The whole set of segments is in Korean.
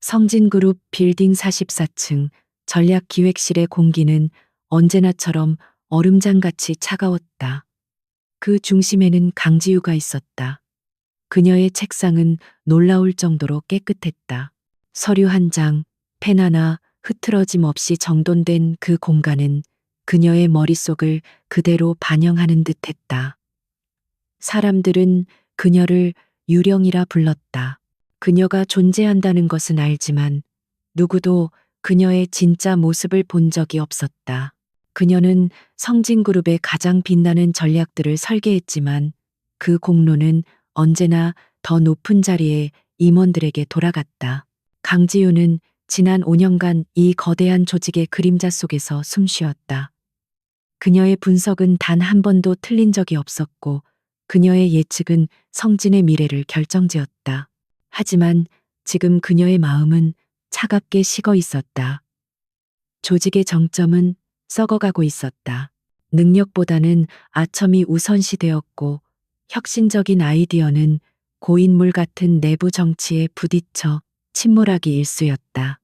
성진그룹 빌딩 44층 전략기획실의 공기는 언제나처럼 얼음장같이 차가웠다. 그 중심에는 강지우가 있었다. 그녀의 책상은 놀라울 정도로 깨끗했다. 서류 한 장, 펜 하나 흐트러짐 없이 정돈된 그 공간은 그녀의 머릿속을 그대로 반영하는 듯했다. 사람들은 그녀를 유령이라 불렀다. 그녀가 존재한다는 것은 알지만 누구도 그녀의 진짜 모습을 본 적이 없었다. 그녀는 성진그룹의 가장 빛나는 전략들을 설계했지만 그 공로는 언제나 더 높은 자리의 임원들에게 돌아갔다. 강지우는 지난 5년간 이 거대한 조직의 그림자 속에서 숨쉬었다. 그녀의 분석은 단 한 번도 틀린 적이 없었고 그녀의 예측은 성진의 미래를 결정지었다. 하지만 지금 그녀의 마음은 차갑게 식어 있었다. 조직의 정점은 썩어가고 있었다. 능력보다는 아첨이 우선시되었고 혁신적인 아이디어는 고인물 같은 내부 정치에 부딪혀 침몰하기 일쑤였다.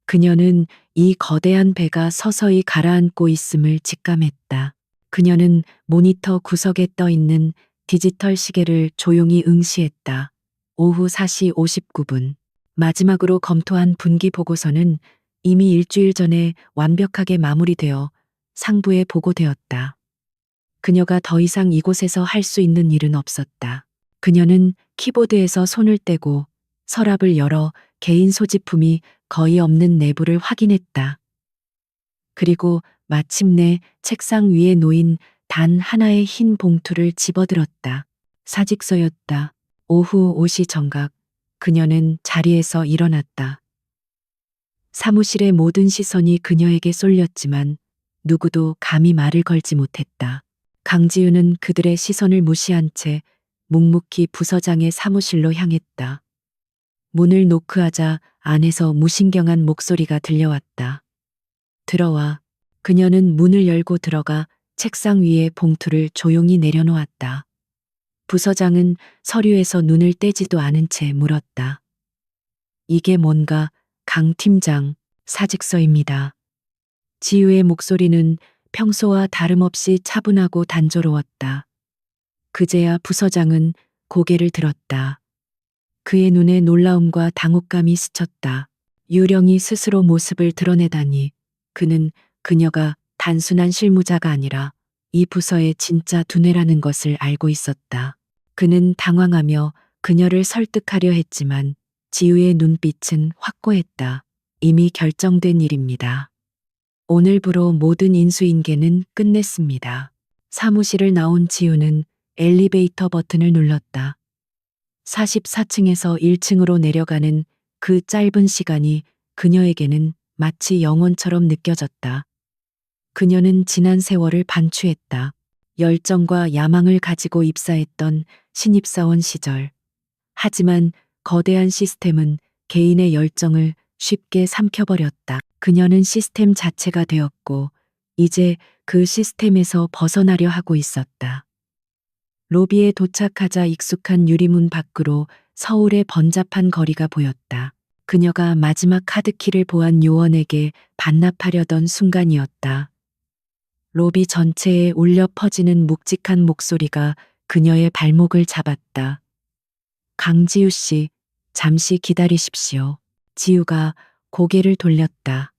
그녀는 이 거대한 배가 서서히 가라앉고 있음을 직감했다. 그녀는 모니터 구석에 떠 있는 디지털 시계를 조용히 응시했다. 오후 4시 59분. 마지막으로 검토한 분기 보고서는 이미 일주일 전에 완벽하게 마무리되어 상부에 보고되었다. 그녀가 더 이상 이곳에서 할 수 있는 일은 없었다. 그녀는 키보드에서 손을 떼고 서랍을 열어 개인 소지품이 거의 없는 내부를 확인했다. 그리고 마침내 책상 위에 놓인 단 하나의 흰 봉투를 집어들었다. 사직서였다. 오후 5시 정각, 그녀는 자리에서 일어났다. 사무실의 모든 시선이 그녀에게 쏠렸지만 누구도 감히 말을 걸지 못했다. 강지우는 그들의 시선을 무시한 채 묵묵히 부서장의 사무실로 향했다. 문을 노크하자 안에서 무신경한 목소리가 들려왔다. 들어와. 그녀는 문을 열고 들어가 책상 위에 봉투를 조용히 내려놓았다. 부서장은 서류에서 눈을 떼지도 않은 채 물었다. 이게 뭔가? 강 팀장, 사직서입니다. 지우의 목소리는 평소와 다름없이 차분하고 단조로웠다. 그제야 부서장은 고개를 들었다. 그의 눈에 놀라움과 당혹감이 스쳤다. 유령이 스스로 모습을 드러내다니. 그는 그녀가 단순한 실무자가 아니라 이 부서의 진짜 두뇌라는 것을 알고 있었다. 그는 당황하며 그녀를 설득하려 했지만 지우의 눈빛은 확고했다. 이미 결정된 일입니다. 오늘부로 모든 인수인계는 끝냈습니다. 사무실을 나온 지우는 엘리베이터 버튼을 눌렀다. 44층에서 1층으로 내려가는 그 짧은 시간이 그녀에게는 마치 영원처럼 느껴졌다. 그녀는 지난 세월을 반추했다. 열정과 야망을 가지고 입사했던 신입사원 시절. 하지만 거대한 시스템은 개인의 열정을 쉽게 삼켜버렸다. 그녀는 시스템 자체가 되었고 이제 그 시스템에서 벗어나려 하고 있었다. 로비에 도착하자 익숙한 유리문 밖으로 서울의 번잡한 거리가 보였다. 그녀가 마지막 카드키를 보안 요원에게 반납하려던 순간이었다. 로비 전체에 울려 퍼지는 묵직한 목소리가 그녀의 발목을 잡았다. 강지우 씨, 잠시 기다리십시오. 지우가 고개를 돌렸다.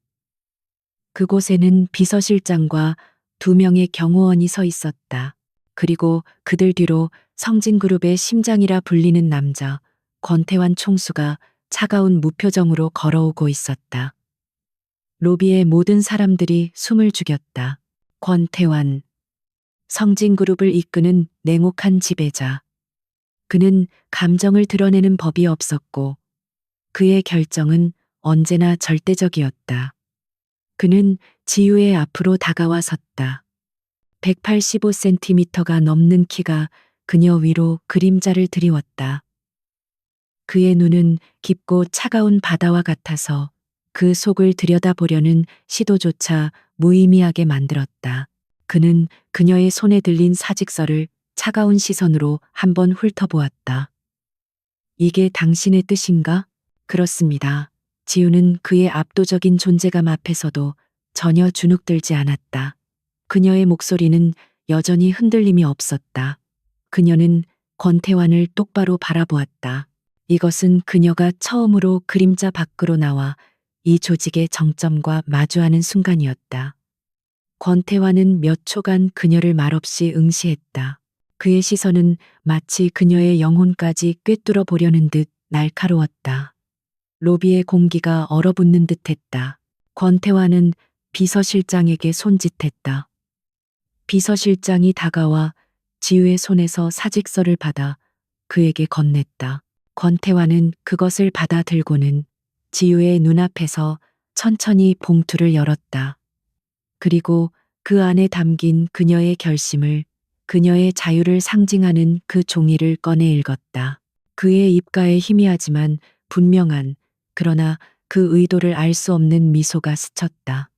그곳에는 비서실장과 2명의 경호원이 서 있었다. 그리고 그들 뒤로 성진그룹의 심장이라 불리는 남자, 권태환 총수가 차가운 무표정으로 걸어오고 있었다. 로비의 모든 사람들이 숨을 죽였다. 권태환, 성진그룹을 이끄는 냉혹한 지배자. 그는 감정을 드러내는 법이 없었고 그의 결정은 언제나 절대적이었다. 그는 지우의 앞으로 다가와 섰다. 185cm가 넘는 키가 그녀 위로 그림자를 드리웠다. 그의 눈은 깊고 차가운 바다와 같아서 그 속을 들여다보려는 시도조차 무의미하게 만들었다. 그는 그녀의 손에 들린 사직서를 차가운 시선으로 한번 훑어보았다. 이게 당신의 뜻인가? 그렇습니다. 지우는 그의 압도적인 존재감 앞에서도 전혀 주눅들지 않았다. 그녀의 목소리는 여전히 흔들림이 없었다. 그녀는 권태환을 똑바로 바라보았다. 이것은 그녀가 처음으로 그림자 밖으로 나와 이 조직의 정점과 마주하는 순간이었다. 권태환은 몇 초간 그녀를 말없이 응시했다. 그의 시선은 마치 그녀의 영혼까지 꿰뚫어 보려는 듯 날카로웠다. 로비의 공기가 얼어붙는 듯했다. 권태환은 비서실장에게 손짓했다. 비서실장이 다가와 지우의 손에서 사직서를 받아 그에게 건넸다. 권태환은 그것을 받아 들고는 지우의 눈앞에서 천천히 봉투를 열었다. 그리고 그 안에 담긴 그녀의 결심을, 그녀의 자유를 상징하는 그 종이를 꺼내 읽었다. 그의 입가에 희미하지만 분명한, 그러나 그 의도를 알 수 없는 미소가 스쳤다.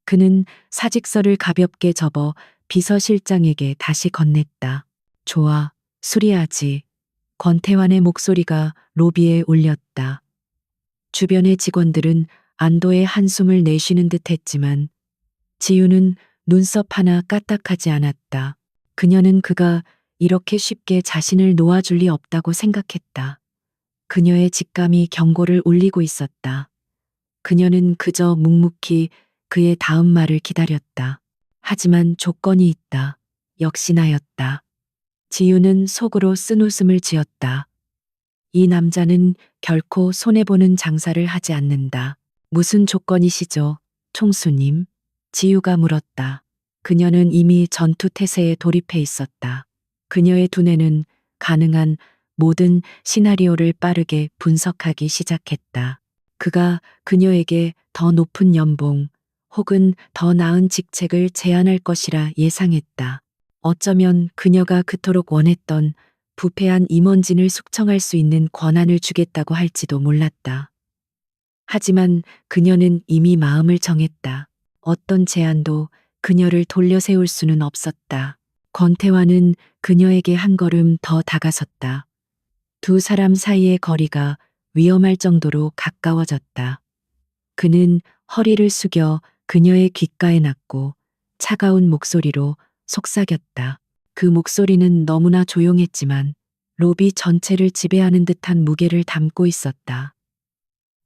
그는 사직서를 가볍게 접어 비서실장에게 다시 건넸다. 좋아, 수리하지. 권태환의 목소리가 로비에 울렸다. 주변의 직원들은 안도의 한숨을 내쉬는 듯 했지만 지우는 눈썹 하나 까딱하지 않았다. 그녀는 그가 이렇게 쉽게 자신을 놓아줄 리 없다고 생각했다. 그녀의 직감이 경고를 울리고 있었다. 그녀는 그저 묵묵히 그의 다음 말을 기다렸다. 하지만 조건이 있다. 역시나였다. 지우는 속으로 쓴웃음을 지었다. 이 남자는 결코 손해보는 장사를 하지 않는다. 무슨 조건이시죠, 총수님? 지우가 물었다. 그녀는 이미 전투 태세에 돌입해 있었다. 그녀의 두뇌는 가능한 모든 시나리오를 빠르게 분석하기 시작했다. 그가 그녀에게 더 높은 연봉 혹은 더 나은 직책을 제안할 것이라 예상했다. 어쩌면 그녀가 그토록 원했던 부패한 임원진을 숙청할 수 있는 권한을 주겠다고 할지도 몰랐다. 하지만 그녀는 이미 마음을 정했다. 어떤 제안도 그녀를 돌려세울 수는 없었다. 권태환은 그녀에게 한 걸음 더 다가섰다. 두 사람 사이의 거리가 위험할 정도로 가까워졌다. 그는 허리를 숙여 그녀의 귓가에 놨고 차가운 목소리로 속삭였다. 그 목소리는 너무나 조용했지만 로비 전체를 지배하는 듯한 무게를 담고 있었다.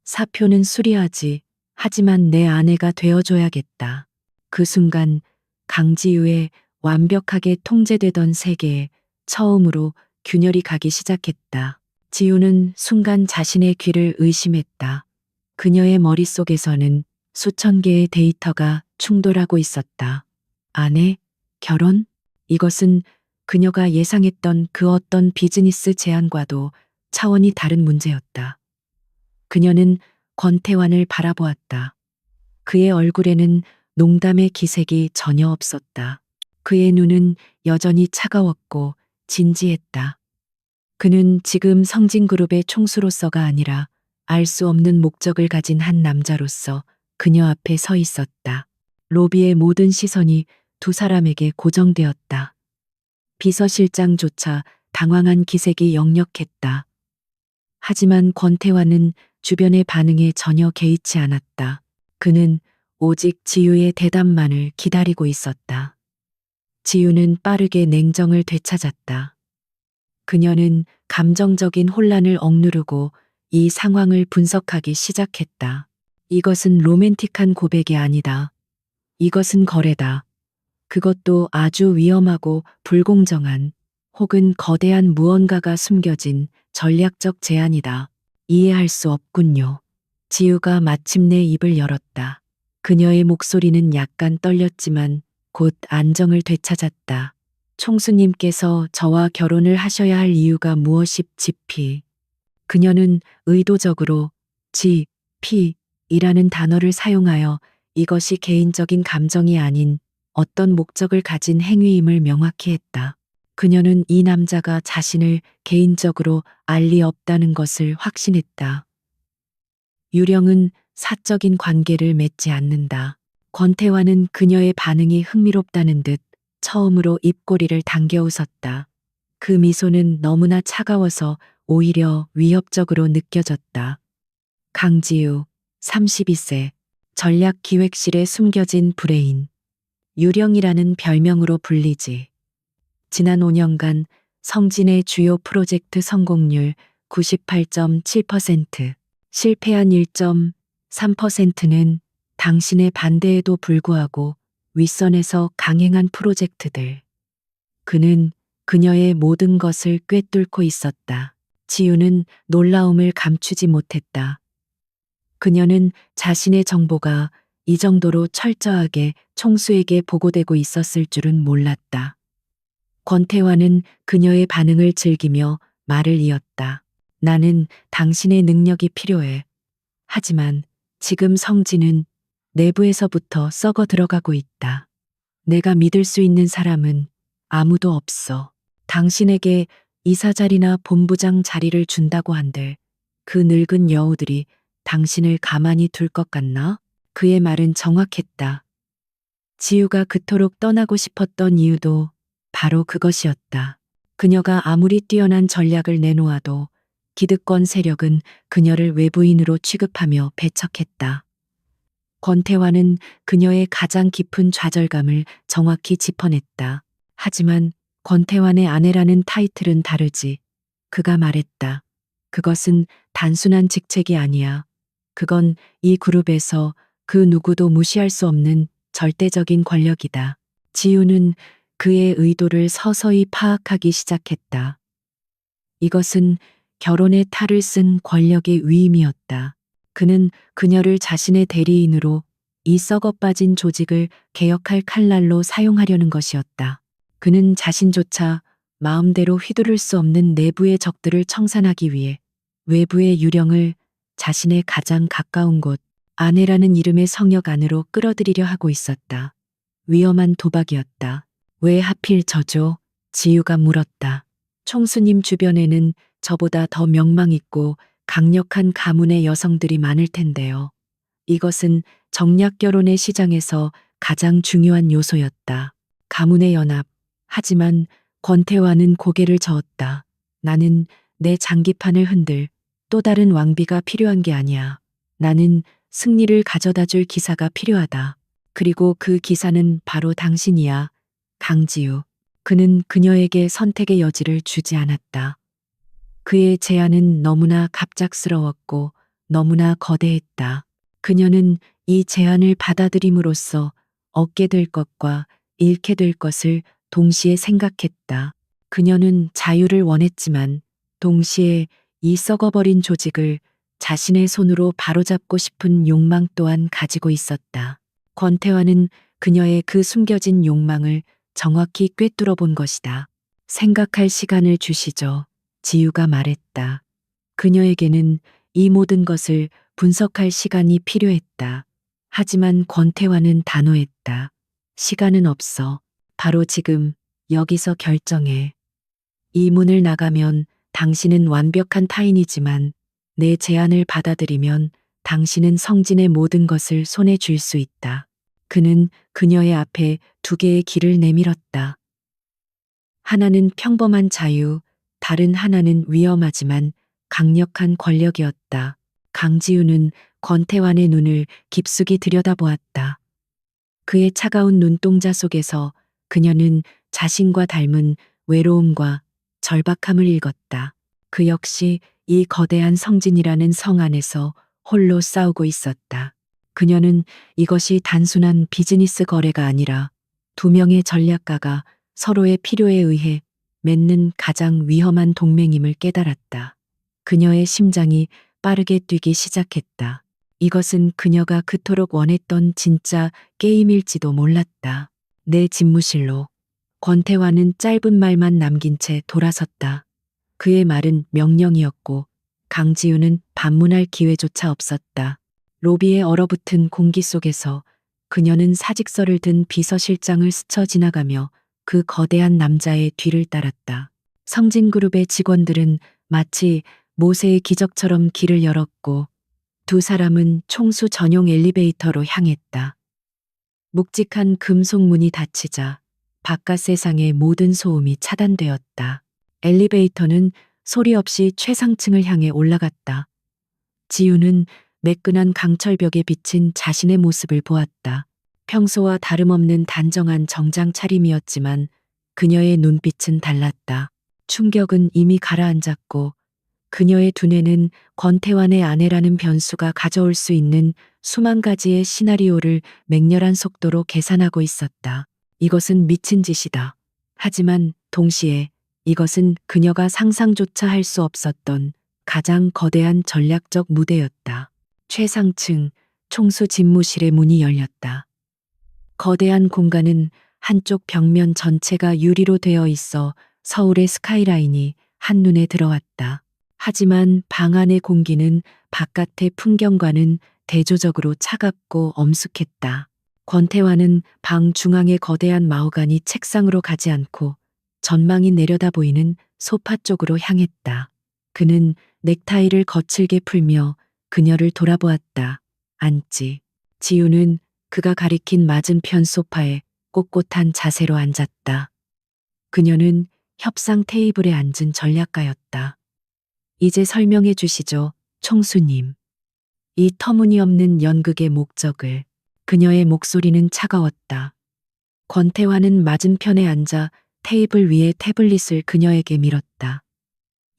사표는 수리하지. 하지만 내 아내가 되어줘야겠다. 그 순간 강지우의 완벽하게 통제되던 세계에 처음으로 균열이 가기 시작했다. 지우는 순간 자신의 귀를 의심했다. 그녀의 머릿속에서는 수천 개의 데이터가 충돌하고 있었다. 아내? 결혼? 이것은 그녀가 예상했던 그 어떤 비즈니스 제안과도 차원이 다른 문제였다. 그녀는 권태환을 바라보았다. 그의 얼굴에는 농담의 기색이 전혀 없었다. 그의 눈은 여전히 차가웠고 진지했다. 그는 지금 성진그룹의 총수로서가 아니라 알 수 없는 목적을 가진 한 남자로서 그녀 앞에 서 있었다. 로비의 모든 시선이 두 사람에게 고정되었다. 비서실장조차 당황한 기색이 역력했다. 하지만 권태환은 주변의 반응에 전혀 개의치 않았다. 그는 오직 지우의 대답만을 기다리고 있었다. 지우는 빠르게 냉정을 되찾았다. 그녀는 감정적인 혼란을 억누르고 이 상황을 분석하기 시작했다. 이것은 로맨틱한 고백이 아니다. 이것은 거래다. 그것도 아주 위험하고 불공정한 혹은 거대한 무언가가 숨겨진 전략적 제안이다. 이해할 수 없군요. 지우가 마침내 입을 열었다. 그녀의 목소리는 약간 떨렸지만 곧 안정을 되찾았다. 총수님께서 저와 결혼을 하셔야 할 이유가 무엇입지피. 그녀는 의도적으로 이라는 단어를 사용하여 이것이 개인적인 감정이 아닌 어떤 목적을 가진 행위임을 명확히 했다. 그녀는 이 남자가 자신을 개인적으로 알 리 없다는 것을 확신했다. 유령은 사적인 관계를 맺지 않는다. 권태환은 그녀의 반응이 흥미롭다는 듯 처음으로 입꼬리를 당겨 웃었다. 그 미소는 너무나 차가워서 오히려 위협적으로 느껴졌다. 강지우, 32세, 전략기획실에 숨겨진 브레인, 유령이라는 별명으로 불리지. 지난 5년간 성진의 주요 프로젝트 성공률 98.7%, 실패한 1.3%는 당신의 반대에도 불구하고 윗선에서 강행한 프로젝트들. 그는 그녀의 모든 것을 꿰뚫고 있었다. 지우는 놀라움을 감추지 못했다. 그녀는 자신의 정보가 이 정도로 철저하게 총수에게 보고되고 있었을 줄은 몰랐다. 권태환은 그녀의 반응을 즐기며 말을 이었다. 나는 당신의 능력이 필요해. 하지만 지금 성진은 내부에서부터 썩어 들어가고 있다. 내가 믿을 수 있는 사람은 아무도 없어. 당신에게 이사 자리나 본부장 자리를 준다고 한들 그 늙은 여우들이 당신을 가만히 둘 것 같나? 그의 말은 정확했다. 지우가 그토록 떠나고 싶었던 이유도 바로 그것이었다. 그녀가 아무리 뛰어난 전략을 내놓아도 기득권 세력은 그녀를 외부인으로 취급하며 배척했다. 권태환은 그녀의 가장 깊은 좌절감을 정확히 짚어냈다. 하지만 권태환의 아내라는 타이틀은 다르지. 그가 말했다. 그것은 단순한 직책이 아니야. 그건 이 그룹에서 그 누구도 무시할 수 없는 절대적인 권력이다. 지우는 그의 의도를 서서히 파악하기 시작했다. 이것은 결혼의 탈을 쓴 권력의 위임이었다. 그는 그녀를 자신의 대리인으로 이 썩어 빠진 조직을 개혁할 칼날로 사용하려는 것이었다. 그는 자신조차 마음대로 휘두를 수 없는 내부의 적들을 청산하기 위해 외부의 유령을 자신의 가장 가까운 곳, 아내라는 이름의 성역 안으로 끌어들이려 하고 있었다. 위험한 도박이었다. 왜 하필 저죠? 지유가 물었다. 총수님 주변에는 저보다 더 명망 있고 강력한 가문의 여성들이 많을 텐데요. 이것은 정략 결혼의 시장에서 가장 중요한 요소였다. 가문의 연합. 하지만 권태환은 고개를 저었다. 나는 내 장기판을 흔들 또 다른 왕비가 필요한 게 아니야. 나는 승리를 가져다 줄 기사가 필요하다. 그리고 그 기사는 바로 당신이야. 강지우. 그는 그녀에게 선택의 여지를 주지 않았다. 그의 제안은 너무나 갑작스러웠고 너무나 거대했다. 그녀는 이 제안을 받아들임으로써 얻게 될 것과 잃게 될 것을 동시에 생각했다. 그녀는 자유를 원했지만 동시에 이 썩어버린 조직을 자신의 손으로 바로잡고 싶은 욕망 또한 가지고 있었다. 권태환은 그녀의 그 숨겨진 욕망을 정확히 꿰뚫어 본 것이다. 생각할 시간을 주시죠. 지유가 말했다. 그녀에게는 이 모든 것을 분석할 시간이 필요했다. 하지만 권태환은 단호했다. 시간은 없어. 바로 지금 여기서 결정해. 이 문을 나가면 당신은 완벽한 타인이지만 내 제안을 받아들이면 당신은 성진의 모든 것을 손에 쥘 수 있다. 그는 그녀의 앞에 두 개의 길을 내밀었다. 하나는 평범한 자유, 다른 하나는 위험하지만 강력한 권력이었다. 강지우는 권태환의 눈을 깊숙이 들여다보았다. 그의 차가운 눈동자 속에서 그녀는 자신과 닮은 외로움과 절박함을 읽었다. 그 역시 이 거대한 성진이라는 성 안에서 홀로 싸우고 있었다. 그녀는 이것이 단순한 비즈니스 거래가 아니라 두 명의 전략가가 서로의 필요에 의해 맺는 가장 위험한 동맹임을 깨달았다. 그녀의 심장이 빠르게 뛰기 시작했다. 이것은 그녀가 그토록 원했던 진짜 게임일지도 몰랐다. 내 집무실로. 권태환은 짧은 말만 남긴 채 돌아섰다. 그의 말은 명령이었고 강지우는 반문할 기회조차 없었다. 로비에 얼어붙은 공기 속에서 그녀는 사직서를 든 비서실장을 스쳐 지나가며 그 거대한 남자의 뒤를 따랐다. 성진그룹의 직원들은 마치 모세의 기적처럼 길을 열었고 두 사람은 총수 전용 엘리베이터로 향했다. 묵직한 금속 문이 닫히자 바깥 세상의 모든 소음이 차단되었다. 엘리베이터는 소리 없이 최상층을 향해 올라갔다. 지우는 매끈한 강철벽에 비친 자신의 모습을 보았다. 평소와 다름없는 단정한 정장 차림이었지만 그녀의 눈빛은 달랐다. 충격은 이미 가라앉았고 그녀의 두뇌는 권태환의 아내라는 변수가 가져올 수 있는 수만 가지의 시나리오를 맹렬한 속도로 계산하고 있었다. 이것은 미친 짓이다. 하지만 동시에 이것은 그녀가 상상조차 할 수 없었던 가장 거대한 전략적 무대였다. 최상층 총수 집무실의 문이 열렸다. 거대한 공간은 한쪽 벽면 전체가 유리로 되어 있어 서울의 스카이라인이 한눈에 들어왔다. 하지만 방 안의 공기는 바깥의 풍경과는 대조적으로 차갑고 엄숙했다. 권태환은 방 중앙의 거대한 마호가니 책상으로 가지 않고 전망이 내려다 보이는 소파 쪽으로 향했다. 그는 넥타이를 거칠게 풀며 그녀를 돌아보았다. 앉지. 지우는 그가 가리킨 맞은편 소파에 꼿꼿한 자세로 앉았다. 그녀는 협상 테이블에 앉은 전략가였다. 이제 설명해 주시죠, 총수님. 이 터무니없는 연극의 목적을. 그녀의 목소리는 차가웠다. 권태환은 맞은편에 앉아 테이블 위에 태블릿을 그녀에게 밀었다.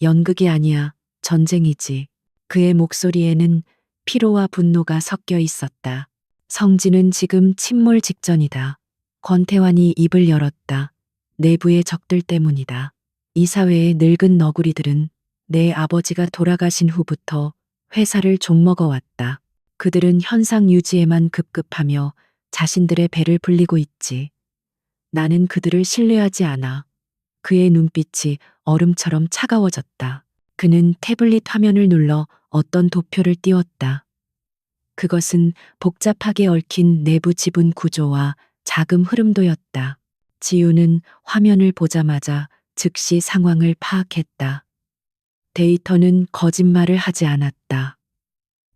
연극이 아니야, 전쟁이지. 그의 목소리에는 피로와 분노가 섞여 있었다. 성진은 지금 침몰 직전이다. 권태환이 입을 열었다. 내부의 적들 때문이다. 이 사회의 늙은 너구리들은 내 아버지가 돌아가신 후부터 회사를 좀먹어 왔다. 그들은 현상 유지에만 급급하며 자신들의 배를 불리고 있지. 나는 그들을 신뢰하지 않아. 그의 눈빛이 얼음처럼 차가워졌다. 그는 태블릿 화면을 눌러 어떤 도표를 띄웠다. 그것은 복잡하게 얽힌 내부 지분 구조와 자금 흐름도였다. 지우는 화면을 보자마자 즉시 상황을 파악했다. 데이터는 거짓말을 하지 않았다.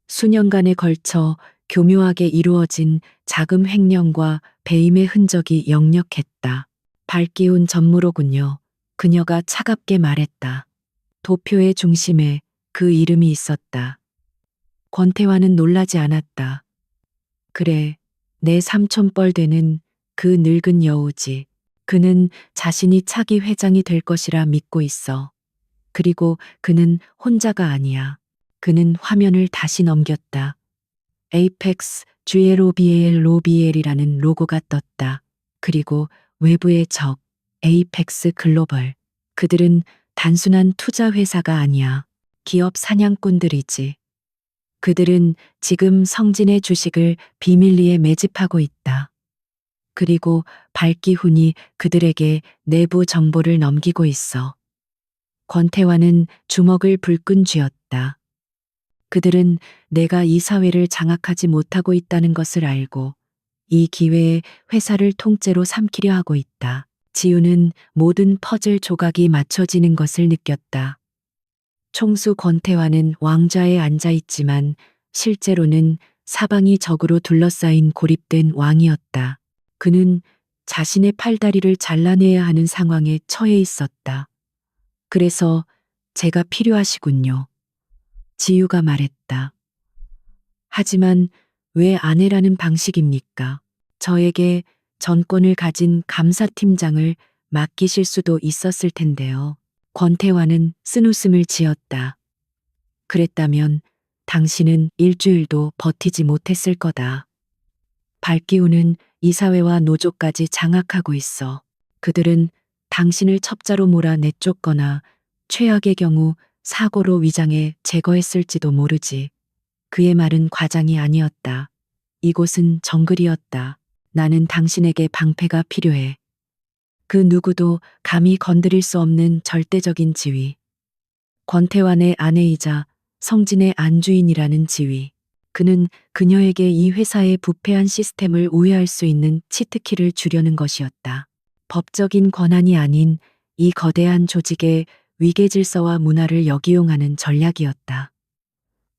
수년간에 걸쳐 교묘하게 이루어진 자금 횡령과 배임의 흔적이 역력했다. 발기운 전무로군요. 그녀가 차갑게 말했다. 도표의 중심에 그 이름이 있었다. 권태환은 놀라지 않았다. 그래, 내 삼촌뻘 되는 그 늙은 여우지. 그는 자신이 차기 회장이 될 것이라 믿고 있어. 그리고 그는 혼자가 아니야. 그는 화면을 다시 넘겼다. 에이펙스 GLOBAL이라는 로고가 떴다. 그리고 외부의 적, 에이펙스 글로벌. 그들은 단순한 투자 회사가 아니야. 기업 사냥꾼들이지. 그들은 지금 성진의 주식을 비밀리에 매집하고 있다. 그리고 발기훈이 그들에게 내부 정보를 넘기고 있어. 권태환은 주먹을 불끈 쥐었다. 그들은 내가 이 사회를 장악하지 못하고 있다는 것을 알고 이 기회에 회사를 통째로 삼키려 하고 있다. 지우는 모든 퍼즐 조각이 맞춰지는 것을 느꼈다. 총수 권태환은 왕좌에 앉아 있지만 실제로는 사방이 적으로 둘러싸인 고립된 왕이었다. 그는 자신의 팔다리를 잘라내야 하는 상황에 처해 있었다. 그래서 제가 필요하시군요. 지우가 말했다. 하지만 왜 아내라는 방식입니까? 저에게 전권을 가진 감사팀장을 맡기실 수도 있었을 텐데요. 권태환은 쓴웃음을 지었다. 그랬다면 당신은 일주일도 버티지 못했을 거다. 발기우는 이사회와 노조까지 장악하고 있어. 그들은 당신을 첩자로 몰아 내쫓거나 최악의 경우 사고로 위장해 제거했을지도 모르지. 그의 말은 과장이 아니었다. 이곳은 정글이었다. 나는 당신에게 방패가 필요해. 그 누구도 감히 건드릴 수 없는 절대적인 지위. 권태환의 아내이자 성진의 안주인이라는 지위. 그는 그녀에게 이 회사의 부패한 시스템을 우회할 수 있는 치트키를 주려는 것이었다. 법적인 권한이 아닌 이 거대한 조직의 위계 질서와 문화를 역이용하는 전략이었다.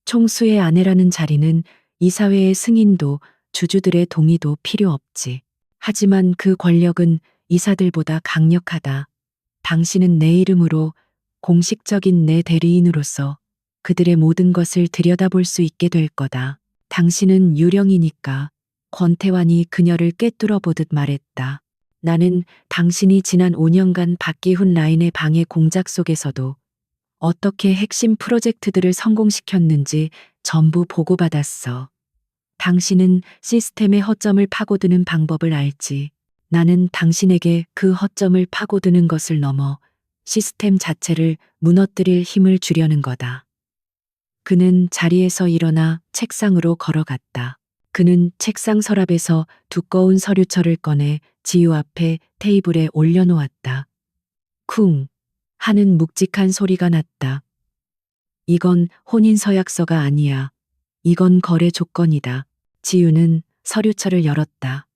총수의 아내라는 자리는 이 사회의 승인도 주주들의 동의도 필요 없지. 하지만 그 권력은 이사들보다 강력하다. 당신은 내 이름으로 공식적인 내 대리인으로서 그들의 모든 것을 들여다볼 수 있게 될 거다. 당신은 유령이니까. 권태환이 그녀를 꿰뚫어 보듯 말했다. 나는 당신이 지난 5년간 박기훈 라인의 방해 공작 속에서도 어떻게 핵심 프로젝트들을 성공시켰는지 전부 보고받았어. 당신은 시스템의 허점을 파고드는 방법을 알지. 나는 당신에게 그 허점을 파고드는 것을 넘어 시스템 자체를 무너뜨릴 힘을 주려는 거다. 그는 자리에서 일어나 책상으로 걸어갔다. 그는 책상 서랍에서 두꺼운 서류철을 꺼내 지우 앞에 테이블에 올려놓았다. 쿵 하는 묵직한 소리가 났다. 이건 혼인서약서가 아니야. 이건 거래 조건이다. 지우는 서류철을 열었다.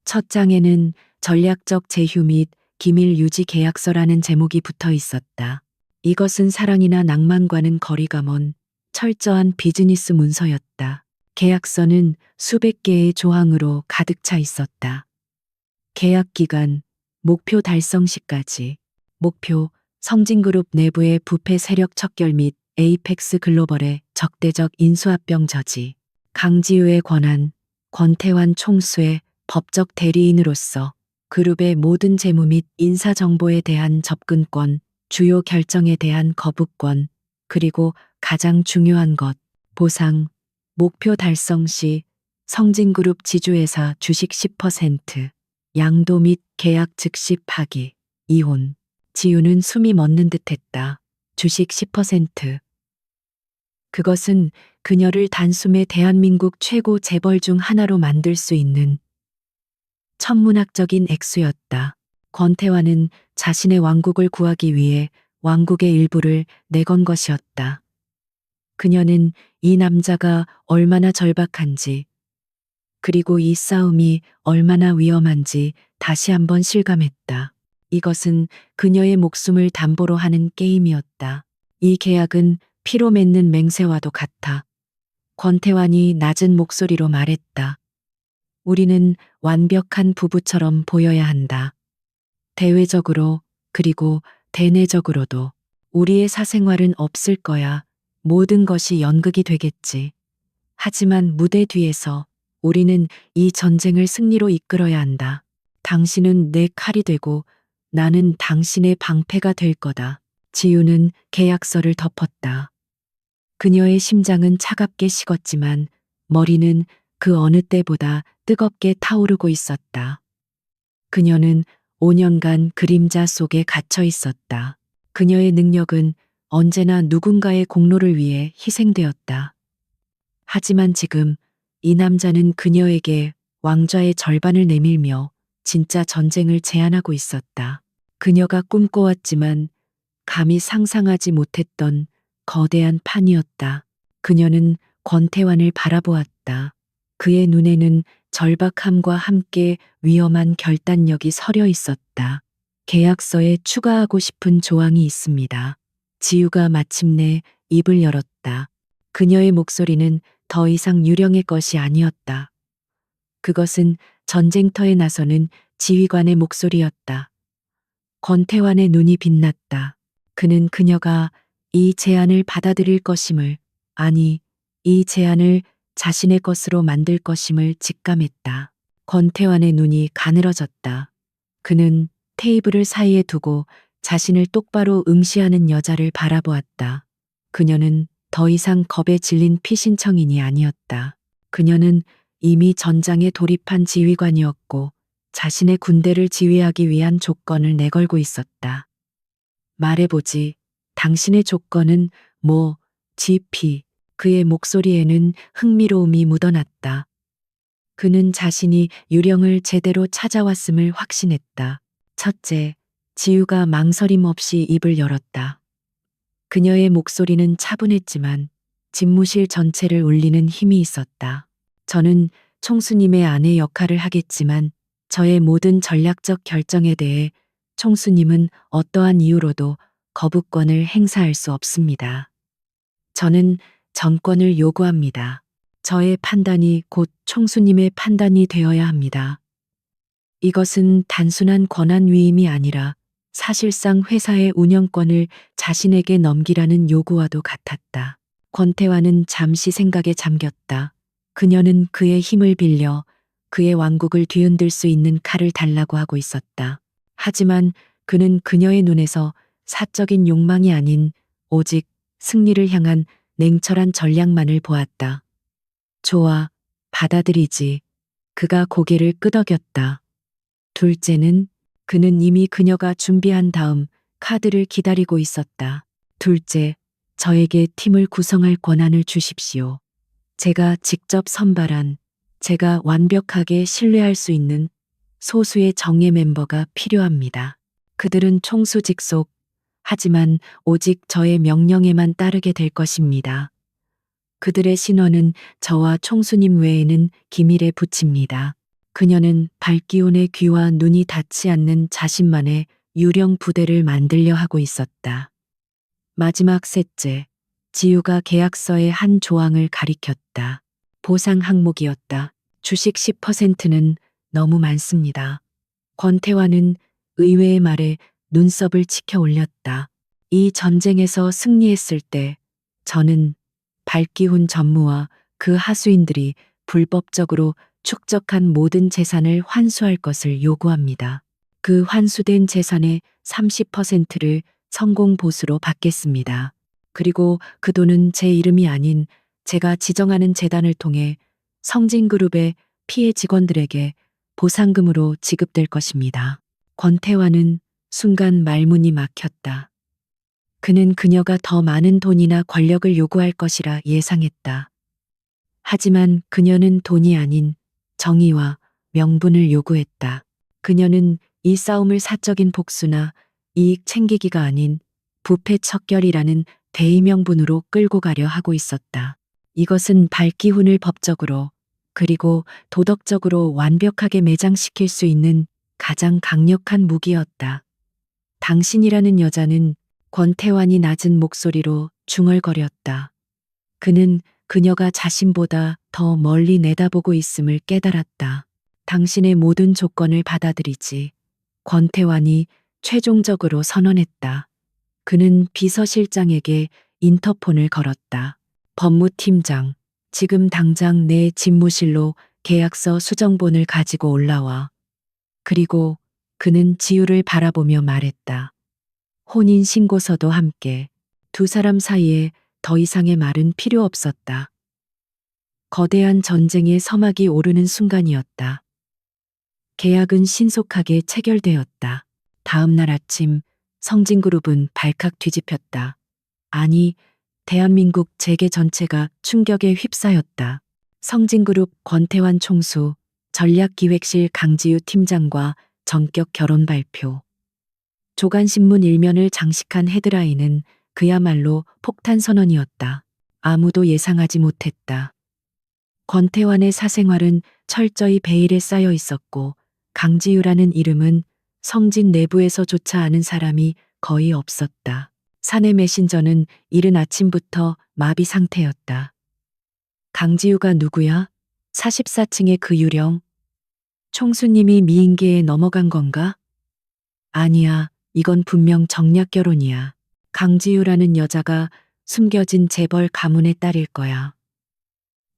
첫 장에는 전략적 제휴 및 기밀 유지 계약서라는 제목이 붙어 있었다. 이것은 사랑이나 낭만과는 거리가 먼 철저한 비즈니스 문서였다. 계약서는 수백 개의 조항으로 가득 차 있었다. 계약 기간, 목표 달성 시까지. 목표, 성진그룹 내부의 부패 세력 척결 및 에이펙스 글로벌의 적대적 인수합병 저지. 강지우의 권한, 권태환 총수의 법적 대리인으로서 그룹의 모든 재무 및 인사 정보에 대한 접근권, 주요 결정에 대한 거부권, 그리고 가장 중요한 것, 보상, 목표 달성 시 성진그룹 지주회사 주식 10%, 양도 및 계약 즉시 파기, 이혼. 지우는 숨이 멎는 듯했다. 주식 10%. 그것은 그녀를 단숨에 대한민국 최고 재벌 중 하나로 만들 수 있는 천문학적인 액수였다. 권태환은 자신의 왕국을 구하기 위해 왕국의 일부를 내건 것이었다. 그녀는 이 남자가 얼마나 절박한지, 그리고 이 싸움이 얼마나 위험한지 다시 한번 실감했다. 이것은 그녀의 목숨을 담보로 하는 게임이었다. 이 계약은 피로 맺는 맹세와도 같아. 권태환이 낮은 목소리로 말했다. 우리는 완벽한 부부처럼 보여야 한다. 대외적으로, 그리고 대내적으로도. 우리의 사생활은 없을 거야. 모든 것이 연극이 되겠지. 하지만 무대 뒤에서 우리는 이 전쟁을 승리로 이끌어야 한다. 당신은 내 칼이 되고 나는 당신의 방패가 될 거다. 지우는 계약서를 덮었다. 그녀의 심장은 차갑게 식었지만 머리는 그 어느 때보다 뜨겁게 타오르고 있었다. 그녀는 5년간 그림자 속에 갇혀 있었다. 그녀의 능력은 언제나 누군가의 공로를 위해 희생되었다. 하지만 지금 이 남자는 그녀에게 왕좌의 절반을 내밀며 진짜 전쟁을 제안하고 있었다. 그녀가 꿈꿔왔지만 감히 상상하지 못했던 거대한 판이었다. 그녀는 권태환을 바라보았다. 그의 눈에는 절박함과 함께 위험한 결단력이 서려 있었다. 계약서에 추가하고 싶은 조항이 있습니다. 지우가 마침내 입을 열었다. 그녀의 목소리는 더 이상 유령의 것이 아니었다. 그것은 전쟁터에 나서는 지휘관의 목소리였다. 권태환의 눈이 빛났다. 그는 그녀가 이 제안을 받아들일 것임을, 아니, 이 제안을 자신의 것으로 만들 것임을 직감했다. 권태환의 눈이 가늘어졌다. 그는 테이블을 사이에 두고 자신을 똑바로 응시하는 여자를 바라보았다. 그녀는 더 이상 겁에 질린 피신청인이 아니었다. 그녀는 이미 전장에 돌입한 지휘관이었고 자신의 군대를 지휘하기 위한 조건을 내걸고 있었다. 말해보지. 당신의 조건은 뭐, GP. 그의 목소리에는 흥미로움이 묻어났다. 그는 자신이 유령을 제대로 찾아왔음을 확신했다. 첫째, 지우가 망설임 없이 입을 열었다. 그녀의 목소리는 차분했지만 집무실 전체를 울리는 힘이 있었다. 저는 총수님의 아내 역할을 하겠지만 저의 모든 전략적 결정에 대해 총수님은 어떠한 이유로도 거부권을 행사할 수 없습니다. 저는 전권을 요구합니다. 저의 판단이 곧 총수님의 판단이 되어야 합니다. 이것은 단순한 권한 위임이 아니라 사실상 회사의 운영권을 자신에게 넘기라는 요구와도 같았다. 권태환은 잠시 생각에 잠겼다. 그녀는 그의 힘을 빌려 그의 왕국을 뒤흔들 수 있는 칼을 달라고 하고 있었다. 하지만 그는 그녀의 눈에서 사적인 욕망이 아닌 오직 승리를 향한 냉철한 전략만을 보았다. 좋아, 받아들이지. 그가 고개를 끄덕였다. 둘째는 그는 이미 그녀가 준비한 다음 카드를 기다리고 있었다. 둘째, 저에게 팀을 구성할 권한을 주십시오. 제가 직접 선발한, 제가 완벽하게 신뢰할 수 있는 소수의 정예 멤버가 필요합니다. 그들은 총수직속, 하지만 오직 저의 명령에만 따르게 될 것입니다. 그들의 신원은 저와 총수님 외에는 기밀에 붙입니다. 그녀는 발기운의 귀와 눈이 닿지 않는 자신만의 유령 부대를 만들려 하고 있었다. 마지막 셋째, 지우가 계약서의 한 조항을 가리켰다. 보상 항목이었다. 주식 10%는 너무 많습니다. 권태환은 의외의 말에 눈썹을 치켜 올렸다. 이 전쟁에서 승리했을 때 저는 발기훈 전무와 그 하수인들이 불법적으로 축적한 모든 재산을 환수할 것을 요구합니다. 그 환수된 재산의 30%를 성공 보수로 받겠습니다. 그리고 그 돈은 제 이름이 아닌 제가 지정하는 재단을 통해 성진그룹의 피해 직원들에게 보상금으로 지급될 것입니다. 권태환은 순간 말문이 막혔다. 그는 그녀가 더 많은 돈이나 권력을 요구할 것이라 예상했다. 하지만 그녀는 돈이 아닌 정의와 명분을 요구했다. 그녀는 이 싸움을 사적인 복수나 이익 챙기기가 아닌 부패 척결이라는 대의명분으로 끌고 가려 하고 있었다. 이것은 발기훈을 법적으로 그리고 도덕적으로 완벽하게 매장시킬 수 있는 가장 강력한 무기였다. 당신이라는 여자는 권태환이 낮은 목소리로 중얼거렸다. 그는 그녀가 자신보다 더 멀리 내다보고 있음을 깨달았다. 당신의 모든 조건을 받아들이지. 권태환이 최종적으로 선언했다. 그는 비서실장에게 인터폰을 걸었다. 법무팀장, 지금 당장 내 집무실로 계약서 수정본을 가지고 올라와. 그리고 그는 지우를 바라보며 말했다. 혼인신고서도 함께. 두 사람 사이에 더 이상의 말은 필요 없었다. 거대한 전쟁의 서막이 오르는 순간이었다. 계약은 신속하게 체결되었다. 다음 날 아침 성진그룹은 발칵 뒤집혔다. 아니, 대한민국 재계 전체가 충격에 휩싸였다. 성진그룹 권태환 총수, 전략기획실 강지우 팀장과 전격 결혼 발표. 조간신문 일면을 장식한 헤드라인은 그야말로 폭탄 선언이었다. 아무도 예상하지 못했다. 권태환의 사생활은 철저히 베일에 쌓여 있었고 강지유라는 이름은 성진 내부에서조차 아는 사람이 거의 없었다. 사내 메신저는 이른 아침부터 마비 상태였다. 강지유가 누구야? 44층의 그 유령? 총수님이 미인계에 넘어간 건가? 아니야, 이건 분명 정략 결혼이야. 강지유라는 여자가 숨겨진 재벌 가문의 딸일 거야.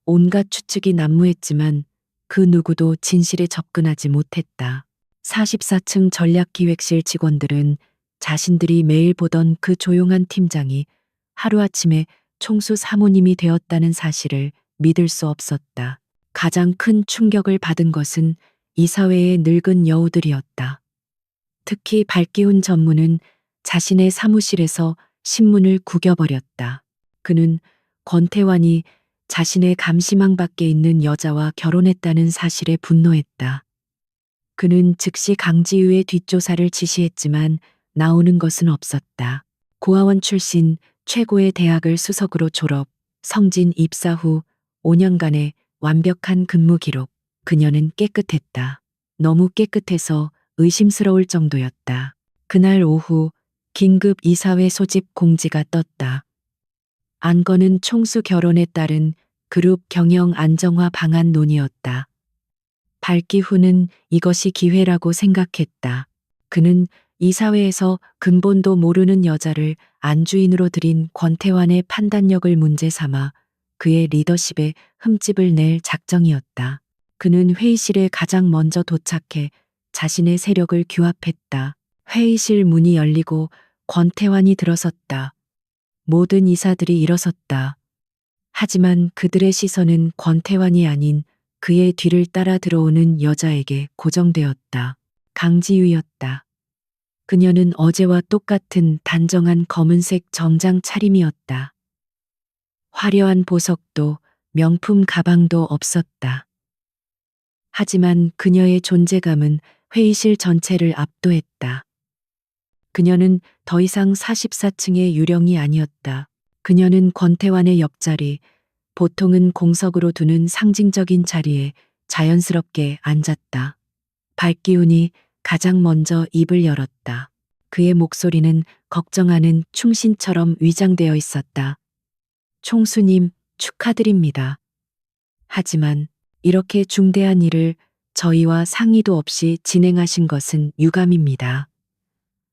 온갖 추측이 난무했지만 그 누구도 진실에 접근하지 못했다. 44층 전략기획실 직원들은 자신들이 매일 보던 그 조용한 팀장이 하루아침에 총수 사모님이 되었다는 사실을 믿을 수 없었다. 가장 큰 충격을 받은 것은 이사회의 늙은 여우들이었다. 특히 발기훈 전무는 자신의 사무실에서 신문을 구겨버렸다. 그는 권태환이 자신의 감시망 밖에 있는 여자와 결혼했다는 사실에 분노했다. 그는 즉시 강지유의 뒷조사를 지시했지만 나오는 것은 없었다. 고아원 출신 최고의 대학을 수석으로 졸업, 성진 입사 후 5년간의 완벽한 근무 기록. 그녀는 깨끗했다. 너무 깨끗해서 의심스러울 정도였다. 그날 오후 긴급 이사회 소집 공지가 떴다. 안건은 총수 결혼에 따른 그룹 경영 안정화 방안 논의였다. 발기훈은 이것이 기회라고 생각했다. 그는 이 사회에서 근본도 모르는 여자를 안주인으로 들인 권태환의 판단력을 문제 삼아 그의 리더십에 흠집을 낼 작정이었다. 그는 회의실에 가장 먼저 도착해 자신의 세력을 규합했다. 회의실 문이 열리고 권태환이 들어섰다. 모든 이사들이 일어섰다. 하지만 그들의 시선은 권태환이 아닌 그의 뒤를 따라 들어오는 여자에게 고정되었다. 강지유였다. 그녀는 어제와 똑같은 단정한 검은색 정장 차림이었다. 화려한 보석도 명품 가방도 없었다. 하지만 그녀의 존재감은 회의실 전체를 압도했다. 그녀는 더 이상 44층의 유령이 아니었다. 그녀는 권태환의 옆자리, 보통은 공석으로 두는 상징적인 자리에 자연스럽게 앉았다. 발기운이 가장 먼저 입을 열었다. 그의 목소리는 걱정하는 충신처럼 위장되어 있었다. 총수님, 축하드립니다. 하지만 이렇게 중대한 일을 저희와 상의도 없이 진행하신 것은 유감입니다.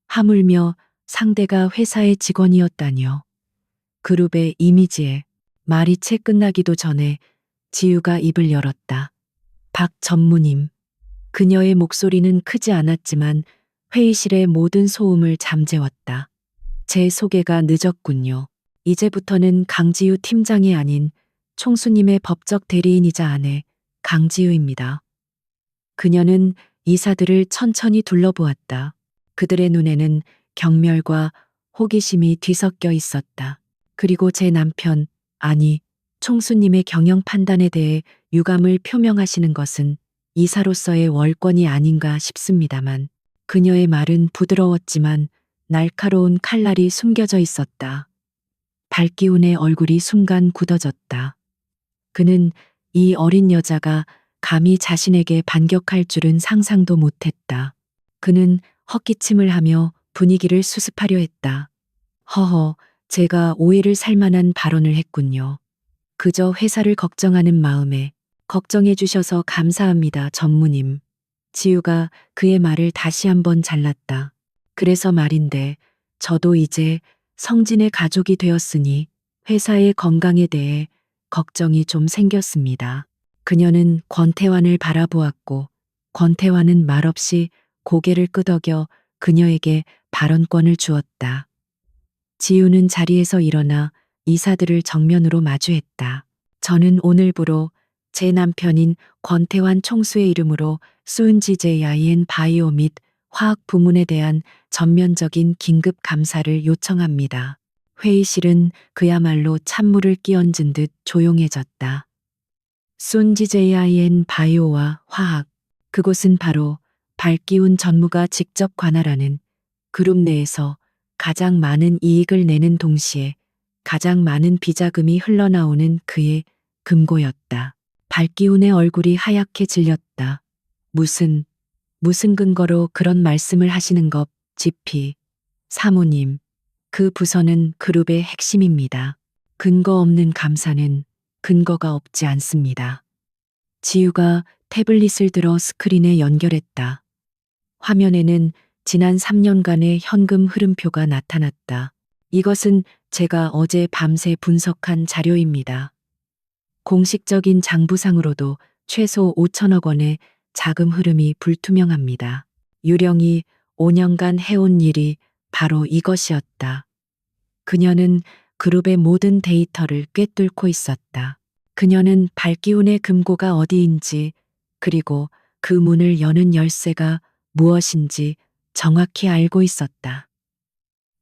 하물며 상대가 회사의 직원이었다뇨. 그룹의 이미지에 말이 채 끝나기도 전에 지유가 입을 열었다. 박 전무님. 그녀의 목소리는 크지 않았지만 회의실의 모든 소음을 잠재웠다. 제 소개가 늦었군요. 이제부터는 강지유 팀장이 아닌 총수님의 법적 대리인이자 아내 강지유입니다. 그녀는 이사들을 천천히 둘러보았다. 그들의 눈에는 경멸과 호기심이 뒤섞여 있었다. 그리고 제 남편, 아니, 총수님의 경영 판단에 대해 유감을 표명하시는 것은 이사로서의 월권이 아닌가 싶습니다만, 그녀의 말은 부드러웠지만 날카로운 칼날이 숨겨져 있었다. 발기운의 얼굴이 순간 굳어졌다. 그는 이 어린 여자가 감히 자신에게 반격할 줄은 상상도 못했다. 그는 헛기침을 하며 분위기를 수습하려 했다. 허허, 제가 오해를 살 만한 발언을 했군요. 그저 회사를 걱정하는 마음에 걱정해 주셔서 감사합니다, 전무님. 지유가 그의 말을 다시 한번 잘랐다. 그래서 말인데, 저도 이제 성진의 가족이 되었으니 회사의 건강에 대해 걱정이 좀 생겼습니다. 그녀는 권태환을 바라보았고, 권태환은 말없이 고개를 끄덕여 그녀에게 발언권을 주었다. 지유는 자리에서 일어나 이사들을 정면으로 마주했다. 저는 오늘부로 제 남편인 권태환 총수의 이름으로 수은지제야이엔 바이오 및 화학 부문에 대한 전면적인 긴급 감사를 요청합니다. 회의실은 그야말로 찬물을 끼얹은 듯 조용해졌다. 순지제이아이엔 바이오와 화학, 그곳은 바로 발기운 전무가 직접 관할하는 그룹 내에서 가장 많은 이익을 내는 동시에 가장 많은 비자금이 흘러나오는 그의 금고였다. 발기운의 얼굴이 하얗게 질렸다. 무슨 근거로 그런 말씀을 하시는 것, 지피. 사모님, 그 부서는 그룹의 핵심입니다. 근거 없는 감사는 근거가 없지 않습니다. 지유가 태블릿을 들어 스크린에 연결했다. 화면에는 지난 3년간의 현금 흐름표가 나타났다. 이것은 제가 어제 밤새 분석한 자료입니다. 공식적인 장부상으로도 최소 5천억 원의 자금 흐름이 불투명합니다. 유령이 5년간 해온 일이 바로 이것이었다. 그녀는 그룹의 모든 데이터를 꿰뚫고 있었다. 그녀는 발기운의 금고가 어디인지, 그리고 그 문을 여는 열쇠가 무엇인지 정확히 알고 있었다.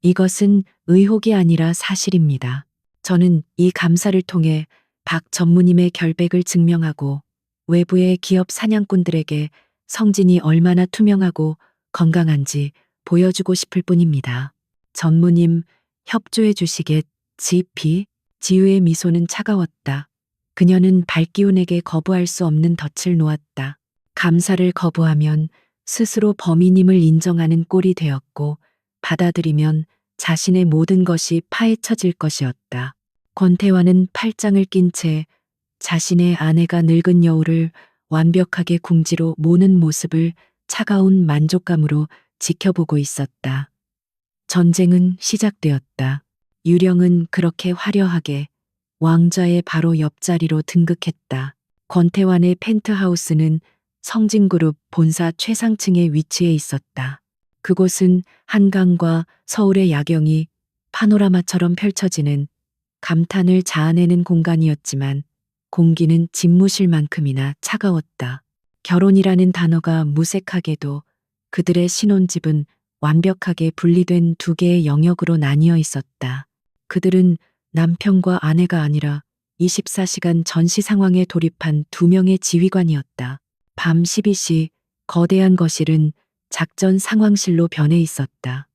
이것은 의혹이 아니라 사실입니다. 저는 이 감사를 통해 박 전무님의 결백을 증명하고 외부의 기업 사냥꾼들에게 성진이 얼마나 투명하고 건강한지 보여주고 싶을 뿐입니다. 전무님, 협조해 주시겠, 지피? 지유의 미소는 차가웠다. 그녀는 발기운에게 거부할 수 없는 덫을 놓았다. 감사를 거부하면 스스로 범인임을 인정하는 꼴이 되었고, 받아들이면 자신의 모든 것이 파헤쳐질 것이었다. 권태환은 팔짱을 낀 채 자신의 아내가 늙은 여우를 완벽하게 궁지로 모는 모습을 차가운 만족감으로 지켜보고 있었다. 전쟁은 시작되었다. 유령은 그렇게 화려하게 왕좌의 바로 옆자리로 등극했다. 권태환의 펜트하우스는 성진그룹 본사 최상층에 위치해 있었다. 그곳은 한강과 서울의 야경이 파노라마처럼 펼쳐지는 감탄을 자아내는 공간이었지만 공기는 집무실만큼이나 차가웠다. 결혼이라는 단어가 무색하게도 그들의 신혼집은 완벽하게 분리된 두 개의 영역으로 나뉘어 있었다. 그들은 남편과 아내가 아니라 24시간 전시 상황에 돌입한 두 명의 지휘관이었다. 밤 12시 거대한 거실은 작전 상황실로 변해 있었다.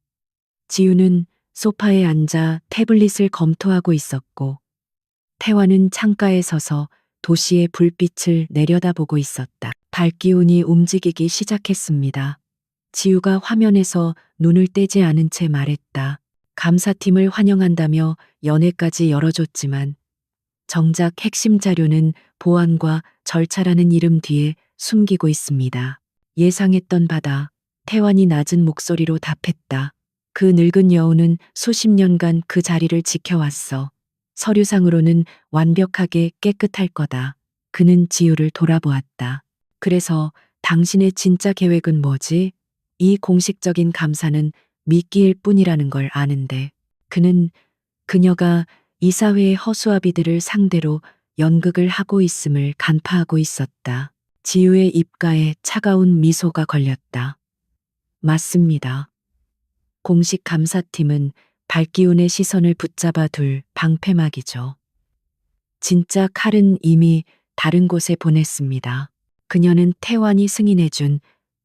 지우는 소파에 앉아 태블릿을 검토하고 있었고 태화는 창가에 서서 도시의 불빛을 내려다보고 있었다. 발기운이 움직이기 시작했습니다. 지우가 화면에서 눈을 떼지 않은 채 말했다. 감사팀을 환영한다며 연회까지 열어줬지만 정작 핵심 자료는 보안과 절차라는 이름 뒤에 숨기고 있습니다. 예상했던 바다. 태환이 낮은 목소리로 답했다. 그 늙은 여우는 수십 년간 그 자리를 지켜왔어. 서류상으로는 완벽하게 깨끗할 거다. 그는 지우를 돌아보았다. 그래서 당신의 진짜 계획은 뭐지? 이 공식적인 감사는 미끼일 뿐이라는 걸 아는데. 그는 그녀가 이사회의 허수아비들을 상대로 연극을 하고 있음을 간파하고 있었다. 지우의 입가에 차가운 미소가 걸렸다. 맞습니다. 공식 감사팀은 발기운의 시선을 붙잡아 둘 방패막이죠. 진짜 칼은 이미 다른 곳에 보냈습니다. 그녀는 태환이 승인해준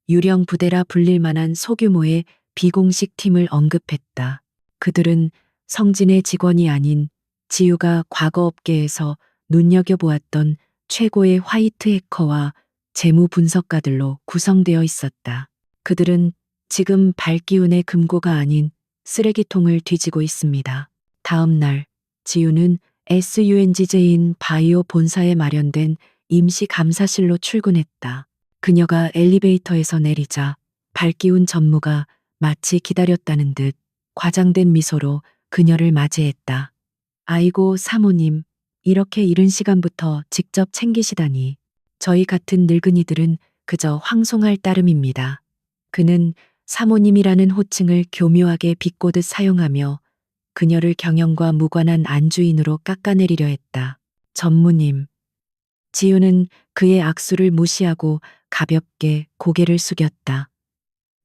유령 부대라 불릴 만한 소규모의 비공식 팀을 언급했다. 그들은 성진의 직원이 아닌 지우가 과거 업계에서 눈여겨보았던 최고의 화이트 해커와 재무 분석가들로 구성되어 있었다. 그들은 지금 발기운의 금고가 아닌 쓰레기통을 뒤지고 있습니다. 다음 날 지우는 SUNG제인 바이오 본사에 마련된 임시 감사실로 출근했다. 그녀가 엘리베이터에서 내리자 발기운 전무가 마치 기다렸다는 듯 과장된 미소로 그녀를 맞이했다. 아이고 사모님, 이렇게 이른 시간부터 직접 챙기시다니. 저희 같은 늙은이들은 그저 황송할 따름입니다. 그는 사모님이라는 호칭을 교묘하게 비꼬듯 사용하며 그녀를 경영과 무관한 안주인으로 깎아내리려 했다. 전무님. 지우는 그의 악수를 무시하고 가볍게 고개를 숙였다.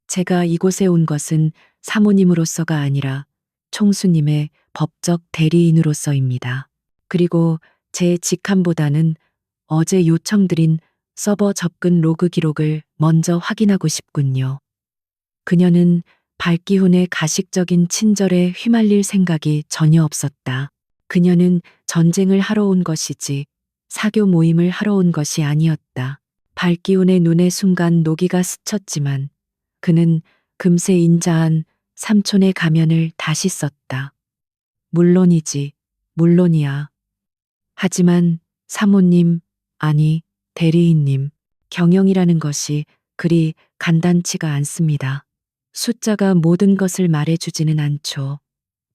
제가 이곳에 온 것은 사모님으로서가 아니라 총수님의 법적 대리인으로서입니다. 그리고 제 직함보다는 어제 요청드린 서버 접근 로그 기록을 먼저 확인하고 싶군요. 그녀는 발기훈의 가식적인 친절에 휘말릴 생각이 전혀 없었다. 그녀는 전쟁을 하러 온 것이지 사교 모임을 하러 온 것이 아니었다. 발기훈의 눈에 순간 노기가 스쳤지만 그는 금세 인자한 삼촌의 가면을 다시 썼다. 물론이지, 물론이야. 하지만 사모님, 아니, 대리인님, 경영이라는 것이 그리 간단치가 않습니다. 숫자가 모든 것을 말해주지는 않죠.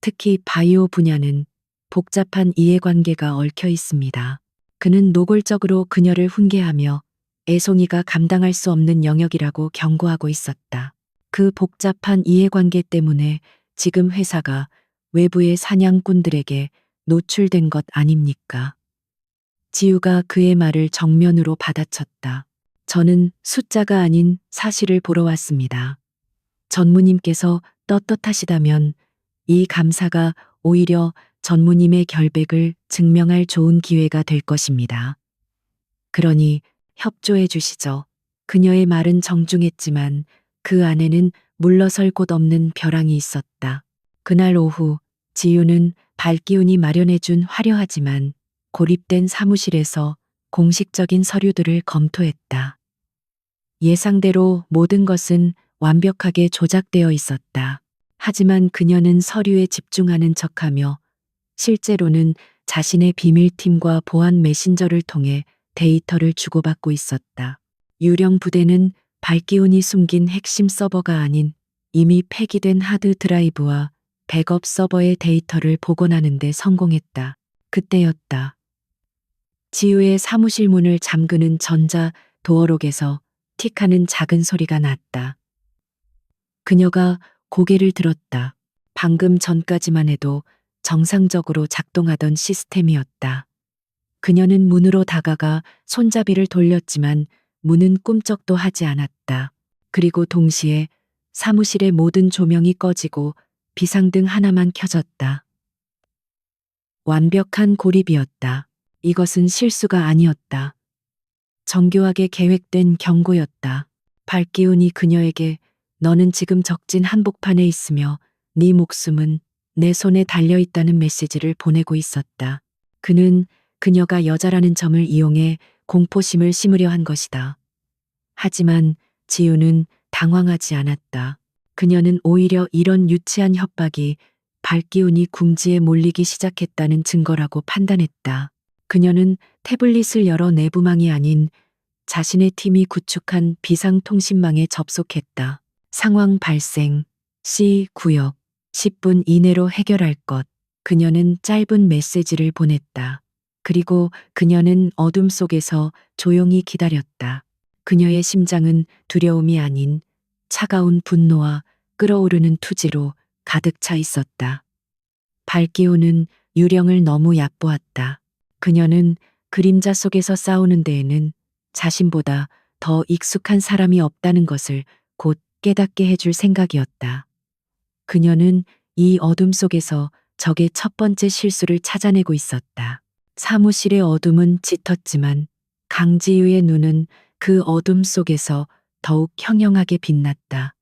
특히 바이오 분야는 복잡한 이해관계가 얽혀 있습니다. 그는 노골적으로 그녀를 훈계하며 애송이가 감당할 수 없는 영역이라고 경고하고 있었다. 그 복잡한 이해관계 때문에 지금 회사가 외부의 사냥꾼들에게 노출된 것 아닙니까? 지우가 그의 말을 정면으로 받아쳤다. 저는 숫자가 아닌 사실을 보러 왔습니다. 전무님께서 떳떳하시다면 이 감사가 오히려 전무님의 결백을 증명할 좋은 기회가 될 것입니다. 그러니 협조해 주시죠. 그녀의 말은 정중했지만 그 안에는 물러설 곳 없는 벼랑이 있었다. 그날 오후 지유는 발기운이 마련해준 화려하지만 고립된 사무실에서 공식적인 서류들을 검토했다. 예상대로 모든 것은 완벽하게 조작되어 있었다. 하지만 그녀는 서류에 집중하는 척하며 실제로는 자신의 비밀팀과 보안 메신저를 통해 데이터를 주고받고 있었다. 유령 부대는 발기운이 숨긴 핵심 서버가 아닌 이미 폐기된 하드 드라이브와 백업 서버의 데이터를 복원하는 데 성공했다. 그때였다. 지우의 사무실 문을 잠그는 전자 도어록에서 틱하는 작은 소리가 났다. 그녀가 고개를 들었다. 방금 전까지만 해도 정상적으로 작동하던 시스템이었다. 그녀는 문으로 다가가 손잡이를 돌렸지만 문은 꿈쩍도 하지 않았다. 그리고 동시에 사무실의 모든 조명이 꺼지고 비상등 하나만 켜졌다. 완벽한 고립이었다. 이것은 실수가 아니었다. 정교하게 계획된 경고였다. 발기운이 그녀에게 너는 지금 적진 한복판에 있으며 네 목숨은 내 손에 달려있다는 메시지를 보내고 있었다. 그는 그녀가 여자라는 점을 이용해 공포심을 심으려 한 것이다. 하지만 지우는 당황하지 않았다. 그녀는 오히려 이런 유치한 협박이 발기운이 궁지에 몰리기 시작했다는 증거라고 판단했다. 그녀는 태블릿을 열어 내부망이 아닌 자신의 팀이 구축한 비상통신망에 접속했다. 상황 발생, C 구역, 10분 이내로 해결할 것. 그녀는 짧은 메시지를 보냈다. 그리고 그녀는 어둠 속에서 조용히 기다렸다. 그녀의 심장은 두려움이 아닌 차가운 분노와 끓어오르는 투지로 가득 차 있었다. 발기우는 유령을 너무 얕보았다. 그녀는 그림자 속에서 싸우는 데에는 자신보다 더 익숙한 사람이 없다는 것을 곧 깨닫게 해줄 생각이었다. 그녀는 이 어둠 속에서 적의 첫 번째 실수를 찾아내고 있었다. 사무실의 어둠은 짙었지만 강지유의 눈은 그 어둠 속에서 더욱 형형하게 빛났다.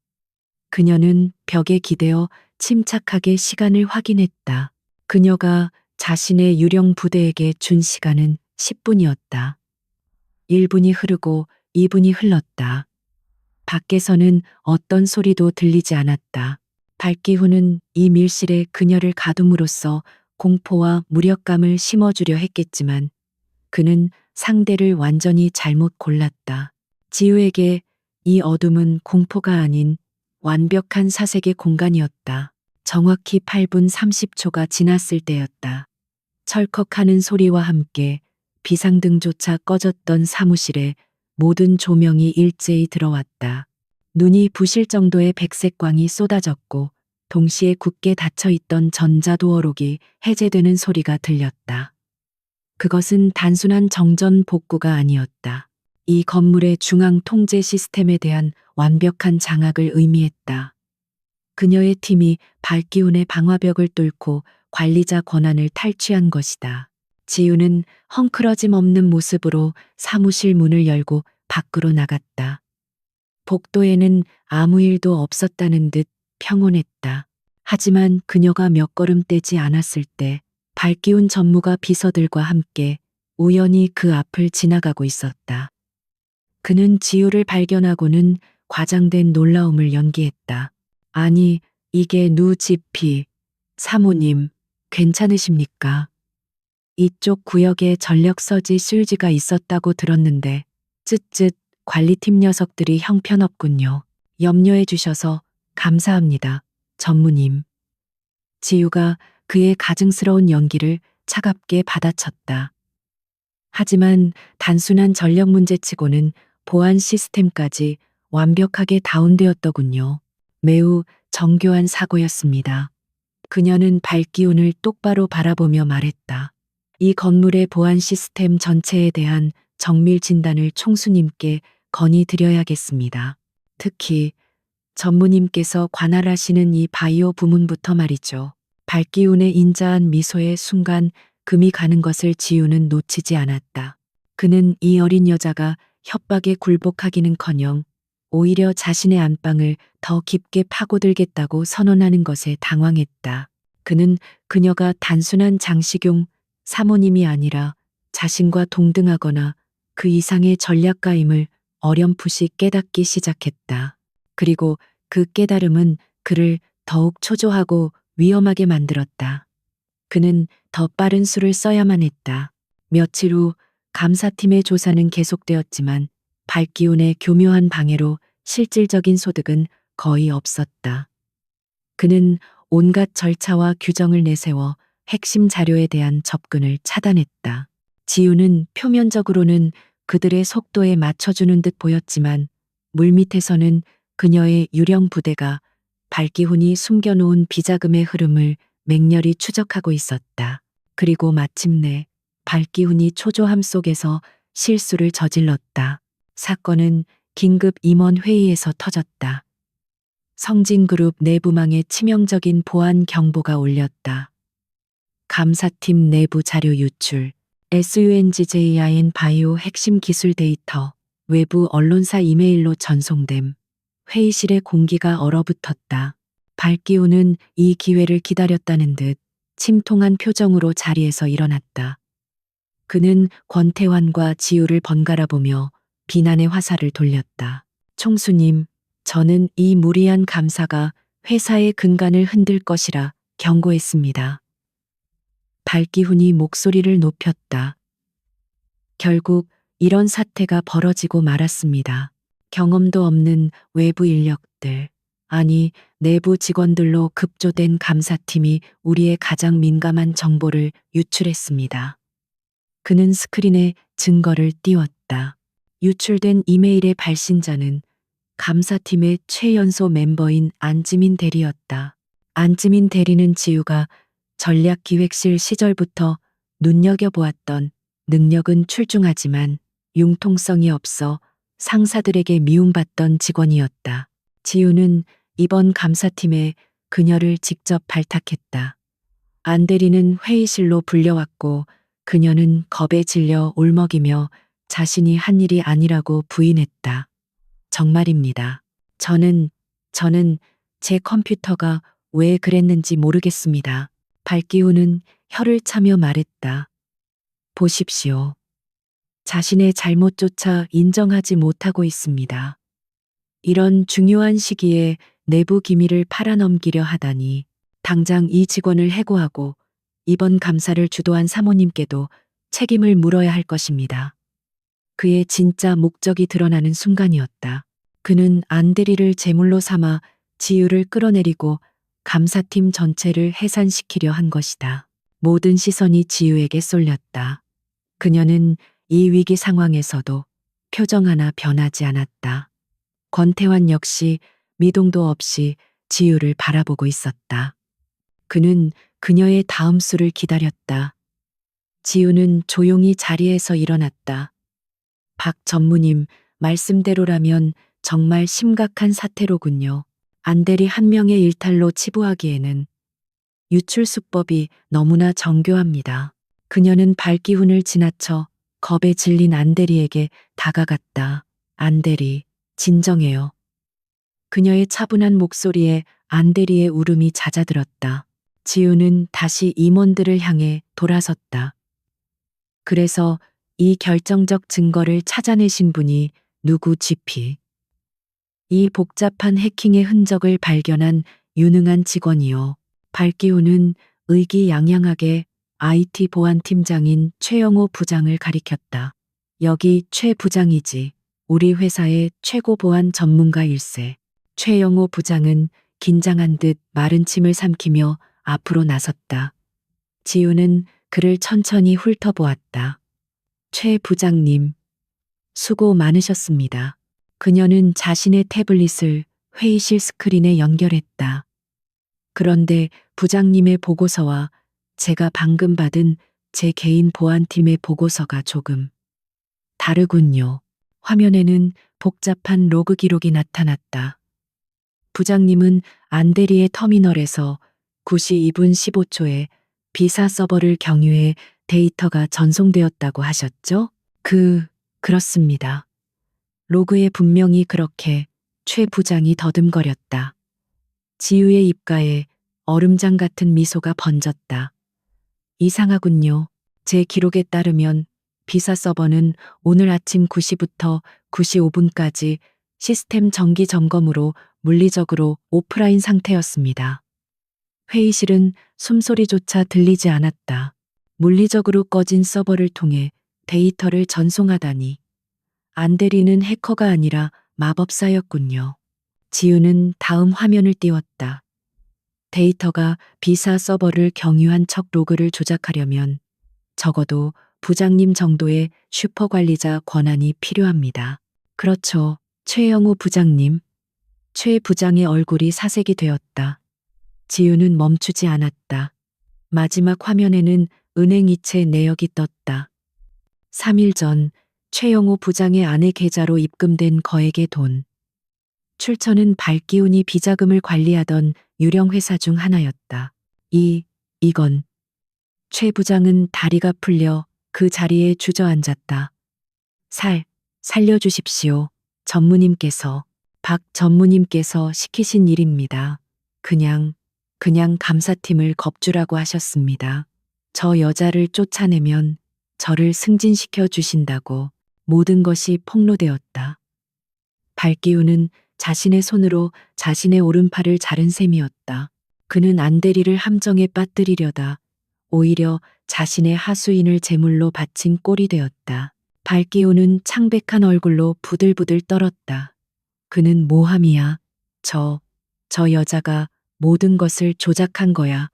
그녀는 벽에 기대어 침착하게 시간을 확인했다. 그녀가 자신의 유령 부대에게 준 시간은 10분이었다. 1분이 흐르고 2분이 흘렀다. 밖에서는 어떤 소리도 들리지 않았다. 발기후는 이 밀실에 그녀를 가둠으로써 공포와 무력감을 심어주려 했겠지만 그는 상대를 완전히 잘못 골랐다. 지우에게 이 어둠은 공포가 아닌 완벽한 사색의 공간이었다. 정확히 8분 30초가 지났을 때였다. 철컥하는 소리와 함께 비상등조차 꺼졌던 사무실에 모든 조명이 일제히 들어왔다. 눈이 부실 정도의 백색광이 쏟아졌고 동시에 굳게 닫혀있던 전자도어록이 해제되는 소리가 들렸다. 그것은 단순한 정전 복구가 아니었다. 이 건물의 중앙 통제 시스템에 대한 완벽한 장악을 의미했다. 그녀의 팀이 발기운의 방화벽을 뚫고 관리자 권한을 탈취한 것이다. 지우는 헝클어짐 없는 모습으로 사무실 문을 열고 밖으로 나갔다. 복도에는 아무 일도 없었다는 듯 평온했다. 하지만 그녀가 몇 걸음 떼지 않았을 때 발기운 전무가 비서들과 함께 우연히 그 앞을 지나가고 있었다. 그는 지우를 발견하고는 과장된 놀라움을 연기했다. 아니, 이게 누지피 사모님, 괜찮으십니까? 이쪽 구역에 전력서지 스위지가 있었다고 들었는데 쯧쯧 관리팀 녀석들이 형편없군요. 염려해 주셔서 감사합니다. 전무님. 지우가 그의 가증스러운 연기를 차갑게 받아쳤다. 하지만 단순한 전력 문제치고는 보안 시스템까지 완벽하게 다운되었더군요. 매우 정교한 사고였습니다. 그녀는 발기운을 똑바로 바라보며 말했다. 이 건물의 보안 시스템 전체에 대한 정밀 진단을 총수님께 건의드려야겠습니다. 특히 전무님께서 관할하시는 이 바이오 부문부터 말이죠. 발기운의 인자한 미소의 순간 금이 가는 것을 지우는 놓치지 않았다. 그는 이 어린 여자가 협박에 굴복하기는커녕 오히려 자신의 안방을 더 깊게 파고들겠다고 선언하는 것에 당황했다. 그는 그녀가 단순한 장식용 사모님이 아니라 자신과 동등하거나 그 이상의 전략가임을 어렴풋이 깨닫기 시작했다. 그리고 그 깨달음은 그를 더욱 초조하고 위험하게 만들었다. 그는 더 빠른 수를 써야만 했다. 며칠 후 감사팀의 조사는 계속되었지만 발기운의 교묘한 방해로 실질적인 소득은 거의 없었다. 그는 온갖 절차와 규정을 내세워 핵심 자료에 대한 접근을 차단했다. 지우는 표면적으로는 그들의 속도에 맞춰주는 듯 보였지만 물밑에서는 그녀의 유령 부대가 발기훈이 숨겨놓은 비자금의 흐름을 맹렬히 추적하고 있었다. 그리고 마침내 발기훈이 초조함 속에서 실수를 저질렀다. 사건은 긴급 임원 회의에서 터졌다. 성진그룹 내부망에 치명적인 보안 경보가 울렸다. 감사팀 내부 자료 유출, SUNGJIN 바이오 핵심 기술 데이터, 외부 언론사 이메일로 전송됨. 회의실의 공기가 얼어붙었다. 발기우는 이 기회를 기다렸다는 듯 침통한 표정으로 자리에서 일어났다. 그는 권태환과 지우를 번갈아 보며 비난의 화살을 돌렸다. 총수님, 저는 이 무리한 감사가 회사의 근간을 흔들 것이라 경고했습니다. 발기훈이 목소리를 높였다. 결국 이런 사태가 벌어지고 말았습니다. 경험도 없는 외부 인력들, 아니 내부 직원들로 급조된 감사팀이 우리의 가장 민감한 정보를 유출했습니다. 그는 스크린에 증거를 띄웠다. 유출된 이메일의 발신자는 감사팀의 최연소 멤버인 안지민 대리였다. 안지민 대리는 지우가 전략기획실 시절부터 눈여겨보았던 능력은 출중하지만 융통성이 없어 상사들에게 미움받던 직원이었다. 지우는 이번 감사팀에 그녀를 직접 발탁했다. 안 대리는 회의실로 불려왔고 그녀는 겁에 질려 울먹이며 자신이 한 일이 아니라고 부인했다. 정말입니다. 저는 제 컴퓨터가 왜 그랬는지 모르겠습니다. 발기우는 혀를 차며 말했다. 보십시오. 자신의 잘못조차 인정하지 못하고 있습니다. 이런 중요한 시기에 내부 기밀을 팔아넘기려 하다니 당장 이 직원을 해고하고 이번 감사를 주도한 사모님께도 책임을 물어야 할 것입니다. 그의 진짜 목적이 드러나는 순간이었다. 그는 안대리를 제물로 삼아 지유를 끌어내리고 감사팀 전체를 해산시키려 한 것이다. 모든 시선이 지유에게 쏠렸다. 그녀는 이 위기 상황에서도 표정 하나 변하지 않았다. 권태환 역시 미동도 없이 지유를 바라보고 있었다. 그는 그녀의 다음 수를 기다렸다. 지유는 조용히 자리에서 일어났다. 박 전무님, 말씀대로라면 정말 심각한 사태로군요. 안대리 한 명의 일탈로 치부하기에는 유출 수법이 너무나 정교합니다. 그녀는 발기훈을 지나쳐 겁에 질린 안대리에게 다가갔다. 안대리, 진정해요. 그녀의 차분한 목소리에 안대리의 울음이 잦아들었다. 지우는 다시 임원들을 향해 돌아섰다. 그래서 이 결정적 증거를 찾아내신 분이 누구 GP? 이 복잡한 해킹의 흔적을 발견한 유능한 직원이요. 발기훈은 의기양양하게 IT 보안팀장인 최영호 부장을 가리켰다. 여기 최 부장이지. 우리 회사의 최고 보안 전문가일세. 최영호 부장은 긴장한 듯 마른 침을 삼키며 앞으로 나섰다. 지우는 그를 천천히 훑어보았다. 최 부장님, 수고 많으셨습니다. 그녀는 자신의 태블릿을 회의실 스크린에 연결했다. 그런데 부장님의 보고서와 제가 방금 받은 제 개인 보안팀의 보고서가 조금 다르군요. 화면에는 복잡한 로그 기록이 나타났다. 부장님은 안대리의 터미널에서 9시 2분 15초에 비사 서버를 경유해 데이터가 전송되었다고 하셨죠? 그렇습니다. 로그에 분명히 그렇게 최 부장이 더듬거렸다. 지우의 입가에 얼음장 같은 미소가 번졌다. 이상하군요. 제 기록에 따르면 비사 서버는 오늘 아침 9시부터 9시 5분까지 시스템 정기 점검으로 물리적으로 오프라인 상태였습니다. 회의실은 숨소리조차 들리지 않았다. 물리적으로 꺼진 서버를 통해 데이터를 전송하다니. 안대리는 해커가 아니라 마법사였군요. 지우는 다음 화면을 띄웠다. 데이터가 비사 서버를 경유한 척 로그를 조작하려면 적어도 부장님 정도의 슈퍼관리자 권한이 필요합니다. 그렇죠. 최영우 부장님. 최 부장의 얼굴이 사색이 되었다. 지우는 멈추지 않았다. 마지막 화면에는 은행 이체 내역이 떴다. 3일 전 최영우 부장의 아내 계좌로 입금된 거액의 돈. 출처는 발기운이 비자금을 관리하던 유령 회사 중 하나였다. 이건. 최 부장은 다리가 풀려 그 자리에 주저앉았다. 살려주십시오. 전무님께서, 박 전무님께서 시키신 일입니다. 그냥 감사팀을 겁주라고 하셨습니다. 저 여자를 쫓아내면 저를 승진시켜 주신다고. 모든 것이 폭로되었다. 발기우는 자신의 손으로 자신의 오른팔을 자른 셈이었다. 그는 안대리를 함정에 빠뜨리려다 오히려 자신의 하수인을 제물로 바친 꼴이 되었다. 발기우는 창백한 얼굴로 부들부들 떨었다. 그는 모함이야. 저 여자가 모든 것을 조작한 거야.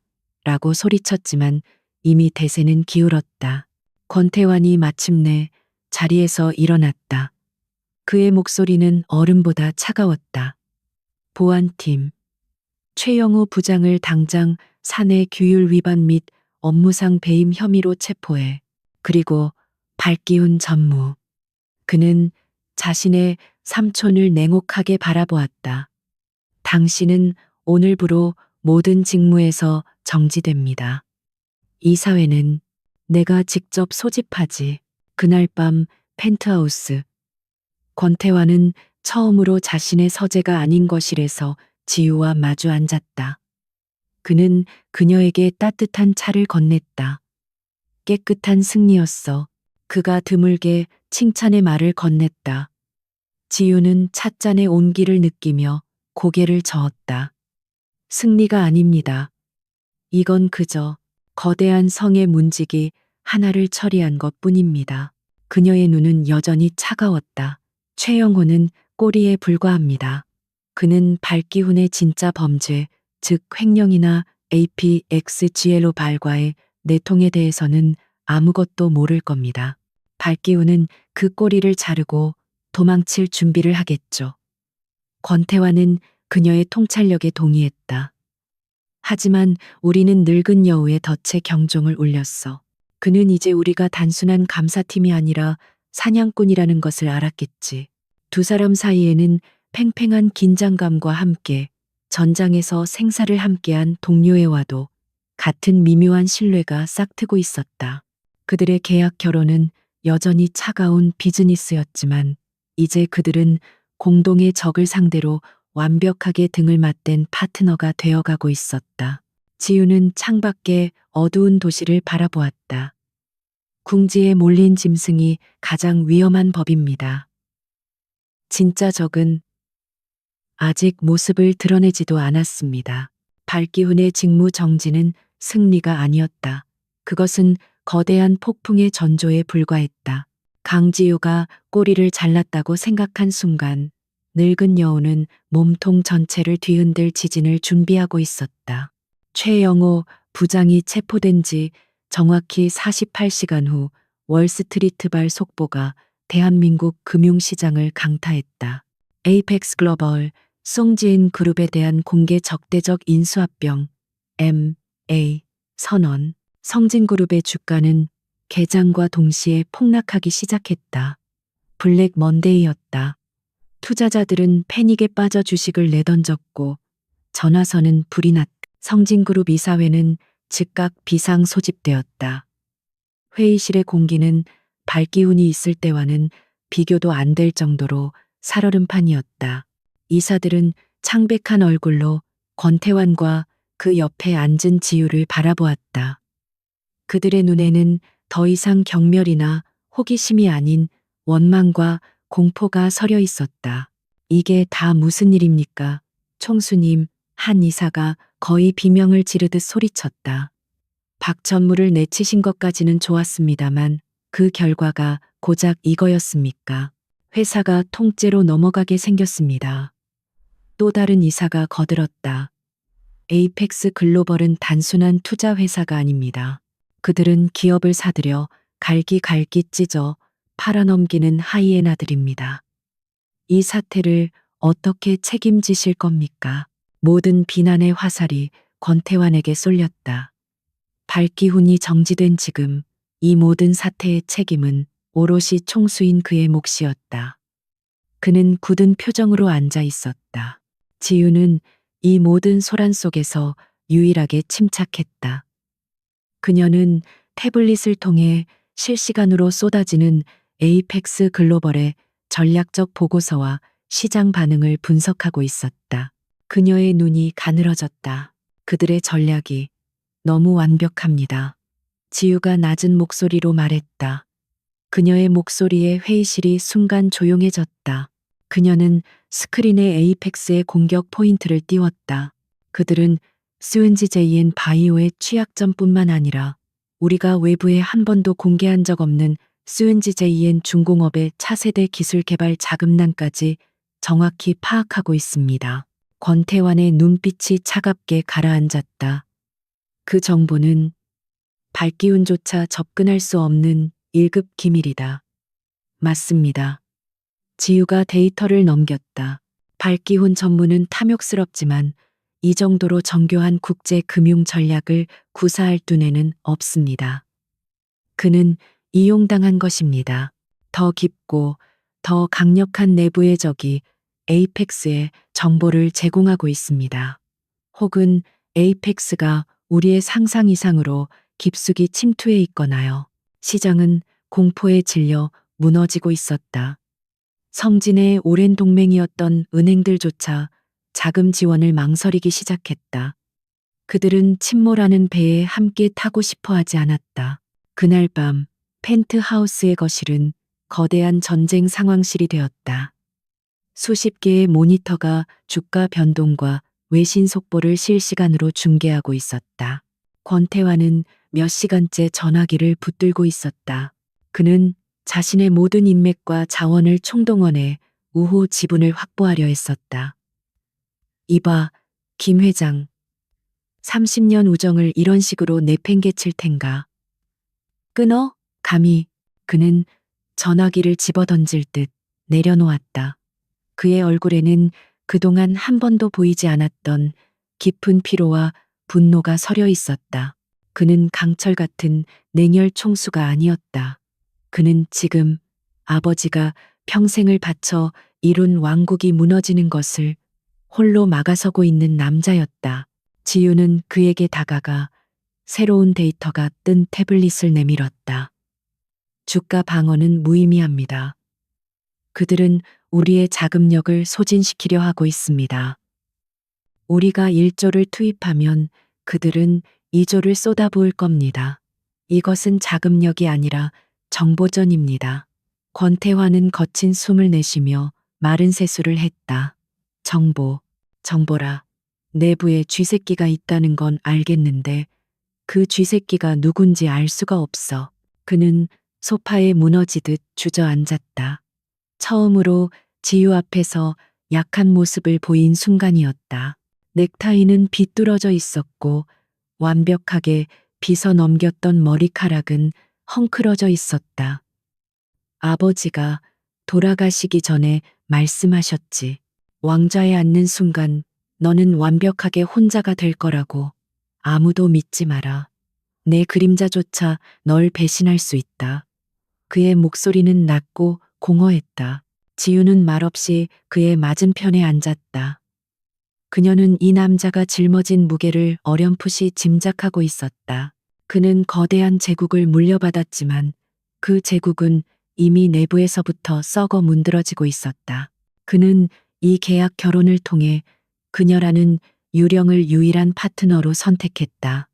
라고 소리쳤지만 이미 대세는 기울었다. 권태환이 마침내 자리에서 일어났다. 그의 목소리는 얼음보다 차가웠다. 보안팀. 최영우 부장을 당장 사내 규율 위반 및 업무상 배임 혐의로 체포해. 그리고 발기운 전무. 그는 자신의 삼촌을 냉혹하게 바라보았다. 당신은 오늘부로 모든 직무에서 정지됩니다. 이 사회는 내가 직접 소집하지. 그날 밤 펜트하우스. 권태환은 처음으로 자신의 서재가 아닌 거실에서 지우와 마주 앉았다. 그는 그녀에게 따뜻한 차를 건넸다. 깨끗한 승리였어. 그가 드물게 칭찬의 말을 건넸다. 지우는 찻잔의 온기를 느끼며 고개를 저었다. 승리가 아닙니다. 이건 그저 거대한 성의 문지기 하나를 처리한 것 뿐입니다. 그녀의 눈은 여전히 차가웠다. 최영호는 꼬리에 불과합니다. 그는 발기훈의 진짜 범죄, 즉 횡령이나 APXGLO 발과의 내통에 대해서는 아무것도 모를 겁니다. 발기훈은 그 꼬리를 자르고 도망칠 준비를 하겠죠. 권태환은 그녀의 통찰력에 동의했다. 하지만 우리는 늙은 여우의 덫에 경종을 울렸어. 그는 이제 우리가 단순한 감사팀이 아니라 사냥꾼이라는 것을 알았겠지. 두 사람 사이에는 팽팽한 긴장감과 함께 전장에서 생사를 함께한 동료애와도 같은 미묘한 신뢰가 싹트고 있었다. 그들의 계약 결혼은 여전히 차가운 비즈니스였지만 이제 그들은 공동의 적을 상대로 완벽하게 등을 맞댄 파트너가 되어가고 있었다. 지우는 창밖에 어두운 도시를 바라보았다. 궁지에 몰린 짐승이 가장 위험한 법입니다. 진짜 적은 아직 모습을 드러내지도 않았습니다. 발기훈의 직무 정지는 승리가 아니었다. 그것은 거대한 폭풍의 전조에 불과했다. 강지우가 꼬리를 잘랐다고 생각한 순간 늙은 여우는 몸통 전체를 뒤흔들 지진을 준비하고 있었다. 최영호 부장이 체포된 지 정확히 48시간 후 월스트리트발 속보가 대한민국 금융시장을 강타했다. 에이펙스 글로벌 송지인 그룹에 대한 공개 적대적 인수합병 MA 선언. 성진그룹의 주가는 개장과 동시에 폭락하기 시작했다. 블랙 먼데이였다. 투자자들은 패닉에 빠져 주식을 내던졌고 전화선은 불이 났다. 성진그룹 이사회는 즉각 비상 소집되었다. 회의실의 공기는 발기운이 있을 때와는 비교도 안 될 정도로 살얼음판이었다. 이사들은 창백한 얼굴로 권태환과 그 옆에 앉은 지우를 바라보았다. 그들의 눈에는 더 이상 경멸이나 호기심이 아닌 원망과 공포가 서려 있었다. 이게 다 무슨 일입니까? 총수님, 한 이사가 거의 비명을 지르듯 소리쳤다. 박 전무를 내치신 것까지는 좋았습니다만 그 결과가 고작 이거였습니까? 회사가 통째로 넘어가게 생겼습니다. 또 다른 이사가 거들었다. 에이펙스 글로벌은 단순한 투자 회사가 아닙니다. 그들은 기업을 사들여 갈기갈기 찢어 팔아넘기는 하이에나들입니다. 이 사태를 어떻게 책임지실 겁니까? 모든 비난의 화살이 권태환에게 쏠렸다. 발기훈이 정지된 지금 이 모든 사태의 책임은 오롯이 총수인 그의 몫이었다. 그는 굳은 표정으로 앉아 있었다. 지우는 이 모든 소란 속에서 유일하게 침착했다. 그녀는 태블릿을 통해 실시간으로 쏟아지는 에이펙스 글로벌의 전략적 보고서와 시장 반응을 분석하고 있었다. 그녀의 눈이 가늘어졌다. 그들의 전략이 너무 완벽합니다. 지우가 낮은 목소리로 말했다. 그녀의 목소리에 회의실이 순간 조용해졌다. 그녀는 스크린에 에이펙스의 공격 포인트를 띄웠다. 그들은 스윈지제이엔 바이오의 취약점뿐만 아니라 우리가 외부에 한 번도 공개한 적 없는 스윈지제이엔 중공업의 차세대 기술 개발 자금난까지 정확히 파악하고 있습니다. 권태환의 눈빛이 차갑게 가라앉았다. 그 정보는 발기운조차 접근할 수 없는 1급 기밀이다. 맞습니다. 지우가 데이터를 넘겼다. 발기훈 전무는 탐욕스럽지만 이 정도로 정교한 국제 금융 전략을 구사할 두뇌는 없습니다. 그는 이용당한 것입니다. 더 깊고 더 강력한 내부의 적이 에이펙스에 정보를 제공하고 있습니다. 혹은 에이펙스가 우리의 상상 이상으로 깊숙이 침투해 있거나요. 시장은 공포에 질려 무너지고 있었다. 성진의 오랜 동맹이었던 은행들조차 자금 지원을 망설이기 시작했다. 그들은 침몰하는 배에 함께 타고 싶어 하지 않았다. 그날 밤 펜트하우스의 거실은 거대한 전쟁 상황실이 되었다. 수십 개의 모니터가 주가 변동과 외신 속보를 실시간으로 중계하고 있었다. 권태환은 몇 시간째 전화기를 붙들고 있었다. 그는 자신의 모든 인맥과 자원을 총동원해 우호 지분을 확보하려 했었다. 이봐, 김 회장. 30년 우정을 이런 식으로 내팽개칠 텐가. 끊어? 감히. 그는 전화기를 집어던질 듯 내려놓았다. 그의 얼굴에는 그동안 한 번도 보이지 않았던 깊은 피로와 분노가 서려 있었다. 그는 강철 같은 냉혈 총수가 아니었다. 그는 지금 아버지가 평생을 바쳐 이룬 왕국이 무너지는 것을 홀로 막아서고 있는 남자였다. 지우는 그에게 다가가 새로운 데이터가 뜬 태블릿을 내밀었다. 주가 방어는 무의미합니다. 그들은 우리의 자금력을 소진시키려 하고 있습니다. 우리가 1조를 투입하면 그들은 2조를 쏟아부을 겁니다. 이것은 자금력이 아니라 정보전입니다. 권태환은 거친 숨을 내쉬며 마른 세수를 했다. 정보라. 내부에 쥐새끼가 있다는 건 알겠는데 그 쥐새끼가 누군지 알 수가 없어. 그는 소파에 무너지듯 주저앉았다. 처음으로 지유 앞에서 약한 모습을 보인 순간이었다. 넥타이는 비뚤어져 있었고 완벽하게 빗어 넘겼던 머리카락은 헝클어져 있었다. 아버지가 돌아가시기 전에 말씀하셨지. 왕좌에 앉는 순간 너는 완벽하게 혼자가 될 거라고. 아무도 믿지 마라. 내 그림자조차 널 배신할 수 있다. 그의 목소리는 낮고 공허했다. 지우는 말없이 그의 맞은편에 앉았다. 그녀는 이 남자가 짊어진 무게를 어렴풋이 짐작하고 있었다. 그는 거대한 제국을 물려받았지만 그 제국은 이미 내부에서부터 썩어 문드러지고 있었다. 그는 이 계약 결혼을 통해 그녀라는 유령을 유일한 파트너로 선택했다.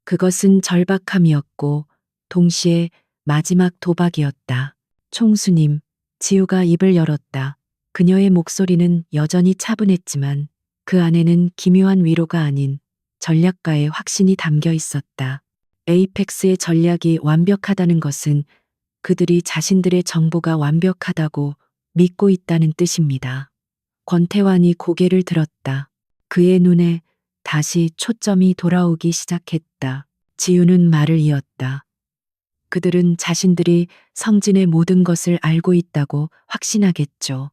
그것은 절박함이었고 동시에 마지막 도박이었다. 총수님, 지우가 입을 열었다. 그녀의 목소리는 여전히 차분했지만 그 안에는 기묘한 위로가 아닌 전략가의 확신이 담겨 있었다. 에이펙스의 전략이 완벽하다는 것은 그들이 자신들의 정보가 완벽하다고 믿고 있다는 뜻입니다. 권태환이 고개를 들었다. 그의 눈에 다시 초점이 돌아오기 시작했다. 지우는 말을 이었다. 그들은 자신들이 성진의 모든 것을 알고 있다고 확신하겠죠.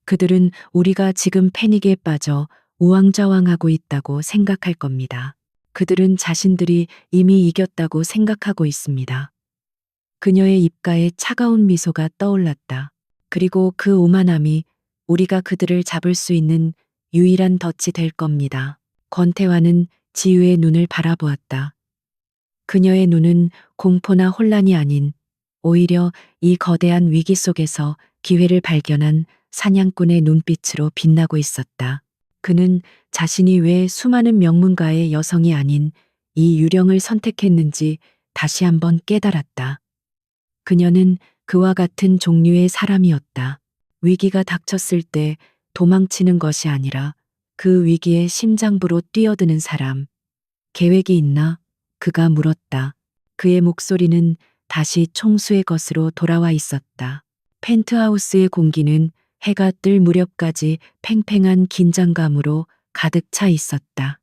그들은 우리가 지금 패닉에 빠져 우왕좌왕하고 있다고 생각할 겁니다. 그들은 자신들이 이미 이겼다고 생각하고 있습니다. 그녀의 입가에 차가운 미소가 떠올랐다. 그리고 그 오만함이 우리가 그들을 잡을 수 있는 유일한 덫이 될 겁니다. 권태환은 지우의 눈을 바라보았다. 그녀의 눈은 공포나 혼란이 아닌 오히려 이 거대한 위기 속에서 기회를 발견한 사냥꾼의 눈빛으로 빛나고 있었다. 그는 자신이 왜 수많은 명문가의 여성이 아닌 이 유령을 선택했는지 다시 한번 깨달았다. 그녀는 그와 같은 종류의 사람이었다. 위기가 닥쳤을 때 도망치는 것이 아니라 그 위기에 심장부로 뛰어드는 사람. 계획이 있나? 그가 물었다. 그의 목소리는 다시 총수의 것으로 돌아와 있었다. 펜트하우스의 공기는 해가 뜰 무렵까지 팽팽한 긴장감으로 가득 차 있었다.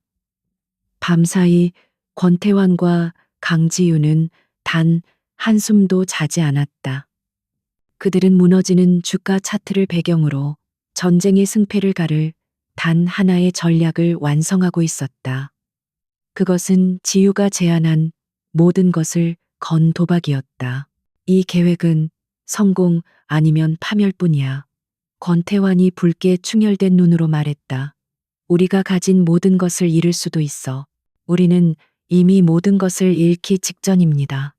밤사이 권태환과 강지유는 단 한숨도 자지 않았다. 그들은 무너지는 주가 차트를 배경으로 전쟁의 승패를 가를 단 하나의 전략을 완성하고 있었다. 그것은 지유가 제안한 모든 것을 건 도박이었다. 이 계획은 성공 아니면 파멸뿐이야. 권태환이 붉게 충혈된 눈으로 말했다. 우리가 가진 모든 것을 잃을 수도 있어. 우리는 이미 모든 것을 잃기 직전입니다.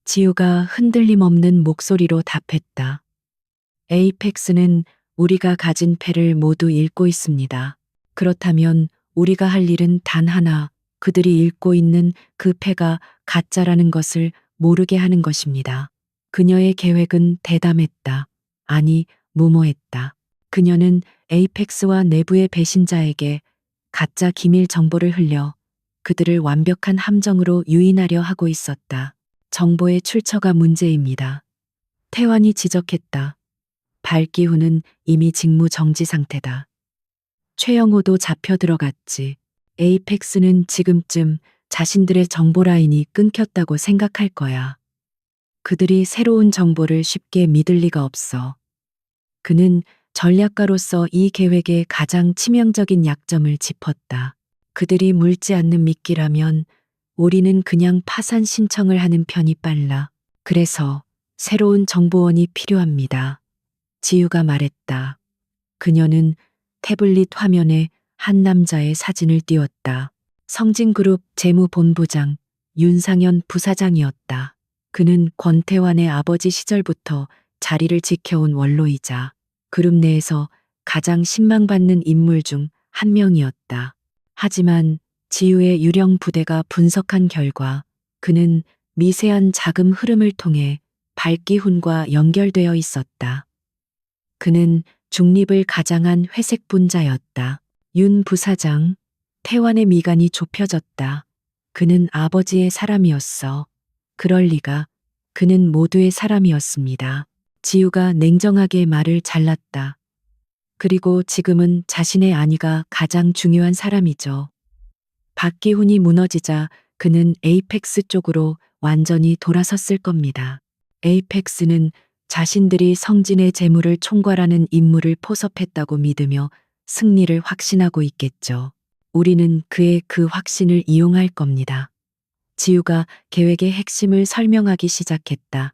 지우가 흔들림 없는 목소리로 답했다. 에이펙스는 우리가 가진 패를 모두 잃고 있습니다. 그렇다면 우리가 할 일은 단 하나, 그들이 잃고 있는 그 패가 가짜라는 것을 모르게 하는 것입니다. 그녀의 계획은 대담했다. 아니, 무모했다. 그녀는 에이펙스와 내부의 배신자에게 가짜 기밀 정보를 흘려 그들을 완벽한 함정으로 유인하려 하고 있었다. 정보의 출처가 문제입니다. 태환이 지적했다. 발기후는 이미 직무 정지 상태다. 최영호도 잡혀 들어갔지. 에이펙스는 지금쯤 자신들의 정보 라인이 끊겼다고 생각할 거야. 그들이 새로운 정보를 쉽게 믿을 리가 없어. 그는 전략가로서 이 계획의 가장 치명적인 약점을 짚었다. 그들이 물지 않는 미끼라면 우리는 그냥 파산 신청을 하는 편이 빨라. 그래서 새로운 정보원이 필요합니다. 지유가 말했다. 그녀는 태블릿 화면에 한 남자의 사진을 띄웠다. 성진그룹 재무본부장 윤상현 부사장이었다. 그는 권태환의 아버지 시절부터 자리를 지켜온 원로이자 그룹 내에서 가장 신망받는 인물 중 한 명이었다. 하지만 지유의 유령 부대가 분석한 결과 그는 미세한 자금 흐름을 통해 발기훈과 연결되어 있었다. 그는 중립을 가장한 회색 분자였다. 윤 부사장, 태환의 미간이 좁혀졌다. 그는 아버지의 사람이었어. 그럴 리가. 그는 모두의 사람이었습니다. 지우가 냉정하게 말을 잘랐다. 그리고 지금은 자신의 아내가 가장 중요한 사람이죠. 박기훈이 무너지자 그는 에이펙스 쪽으로 완전히 돌아섰을 겁니다. 에이펙스는 자신들이 성진의 재물을 총괄하는 임무를 포섭했다고 믿으며 승리를 확신하고 있겠죠. 우리는 그의 그 확신을 이용할 겁니다. 지우가 계획의 핵심을 설명하기 시작했다.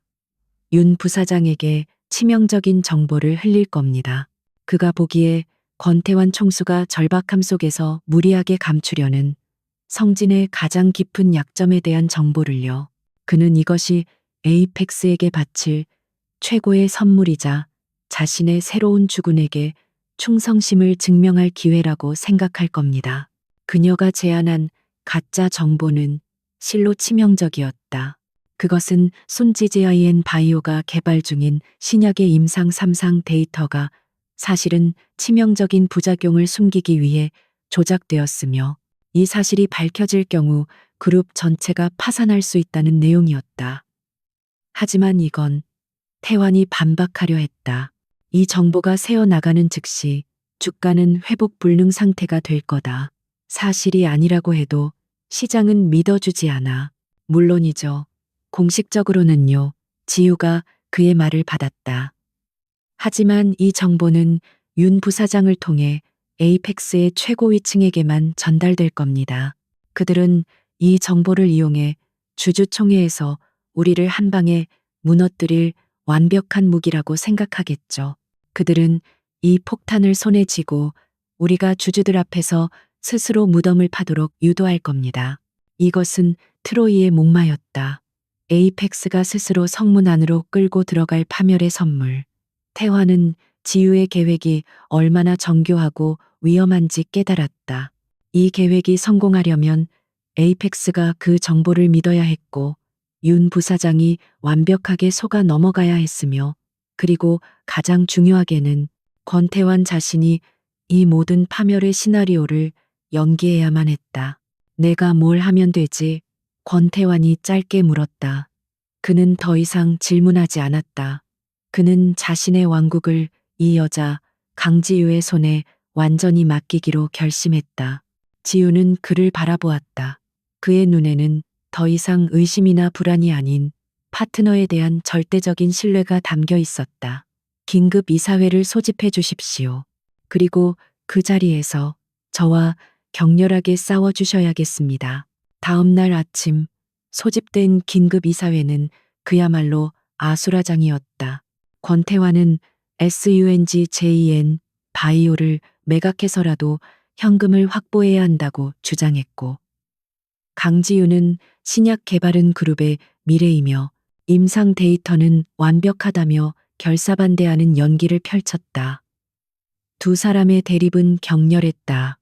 윤 부사장에게 치명적인 정보를 흘릴 겁니다. 그가 보기에 권태환 총수가 절박함 속에서 무리하게 감추려는 성진의 가장 깊은 약점에 대한 정보를요. 그는 이것이 에이펙스에게 바칠 최고의 선물이자 자신의 새로운 주군에게 충성심을 증명할 기회라고 생각할 겁니다. 그녀가 제안한 가짜 정보는 실로 치명적이었다. 그것은 손지지아이엔 바이오가 개발 중인 신약의 임상 3상 데이터가 사실은 치명적인 부작용을 숨기기 위해 조작되었으며 이 사실이 밝혀질 경우 그룹 전체가 파산할 수 있다는 내용이었다. 하지만 이건 태환이 반박하려 했다. 이 정보가 새어나가는 즉시 주가는 회복 불능 상태가 될 거다. 사실이 아니라고 해도 시장은 믿어주지 않아. 물론이죠. 공식적으로는요. 지유가 그의 말을 받았다. 하지만 이 정보는 윤 부사장을 통해 에이펙스의 최고위층에게만 전달될 겁니다. 그들은 이 정보를 이용해 주주총회에서 우리를 한 방에 무너뜨릴 완벽한 무기라고 생각하겠죠. 그들은 이 폭탄을 손에 쥐고 우리가 주주들 앞에서 스스로 무덤을 파도록 유도할 겁니다. 이것은 트로이의 목마였다. 에이펙스가 스스로 성문 안으로 끌고 들어갈 파멸의 선물. 태화는 지유의 계획이 얼마나 정교하고 위험한지 깨달았다. 이 계획이 성공하려면 에이펙스가 그 정보를 믿어야 했고 윤 부사장이 완벽하게 속아 넘어가야 했으며 그리고 가장 중요하게는 권태환 자신이 이 모든 파멸의 시나리오를 연기해야만 했다. 내가 뭘 하면 되지? 권태환이 짧게 물었다. 그는 더 이상 질문하지 않았다. 그는 자신의 왕국을 이 여자 강지유의 손에 완전히 맡기기로 결심했다. 지유는 그를 바라보았다. 그의 눈에는 더 이상 의심이나 불안이 아닌 파트너에 대한 절대적인 신뢰가 담겨 있었다. 긴급 이사회를 소집해 주십시오. 그리고 그 자리에서 저와 격렬하게 싸워 주셔야겠습니다. 다음 날 아침 소집된 긴급 이사회는 그야말로 아수라장이었다. 권태환은 SUNG-JN 바이오를 매각해서라도 현금을 확보해야 한다고 주장했고 강지유는 신약 개발은 그룹의 미래이며 임상 데이터는 완벽하다며 결사반대하는 연기를 펼쳤다. 두 사람의 대립은 격렬했다.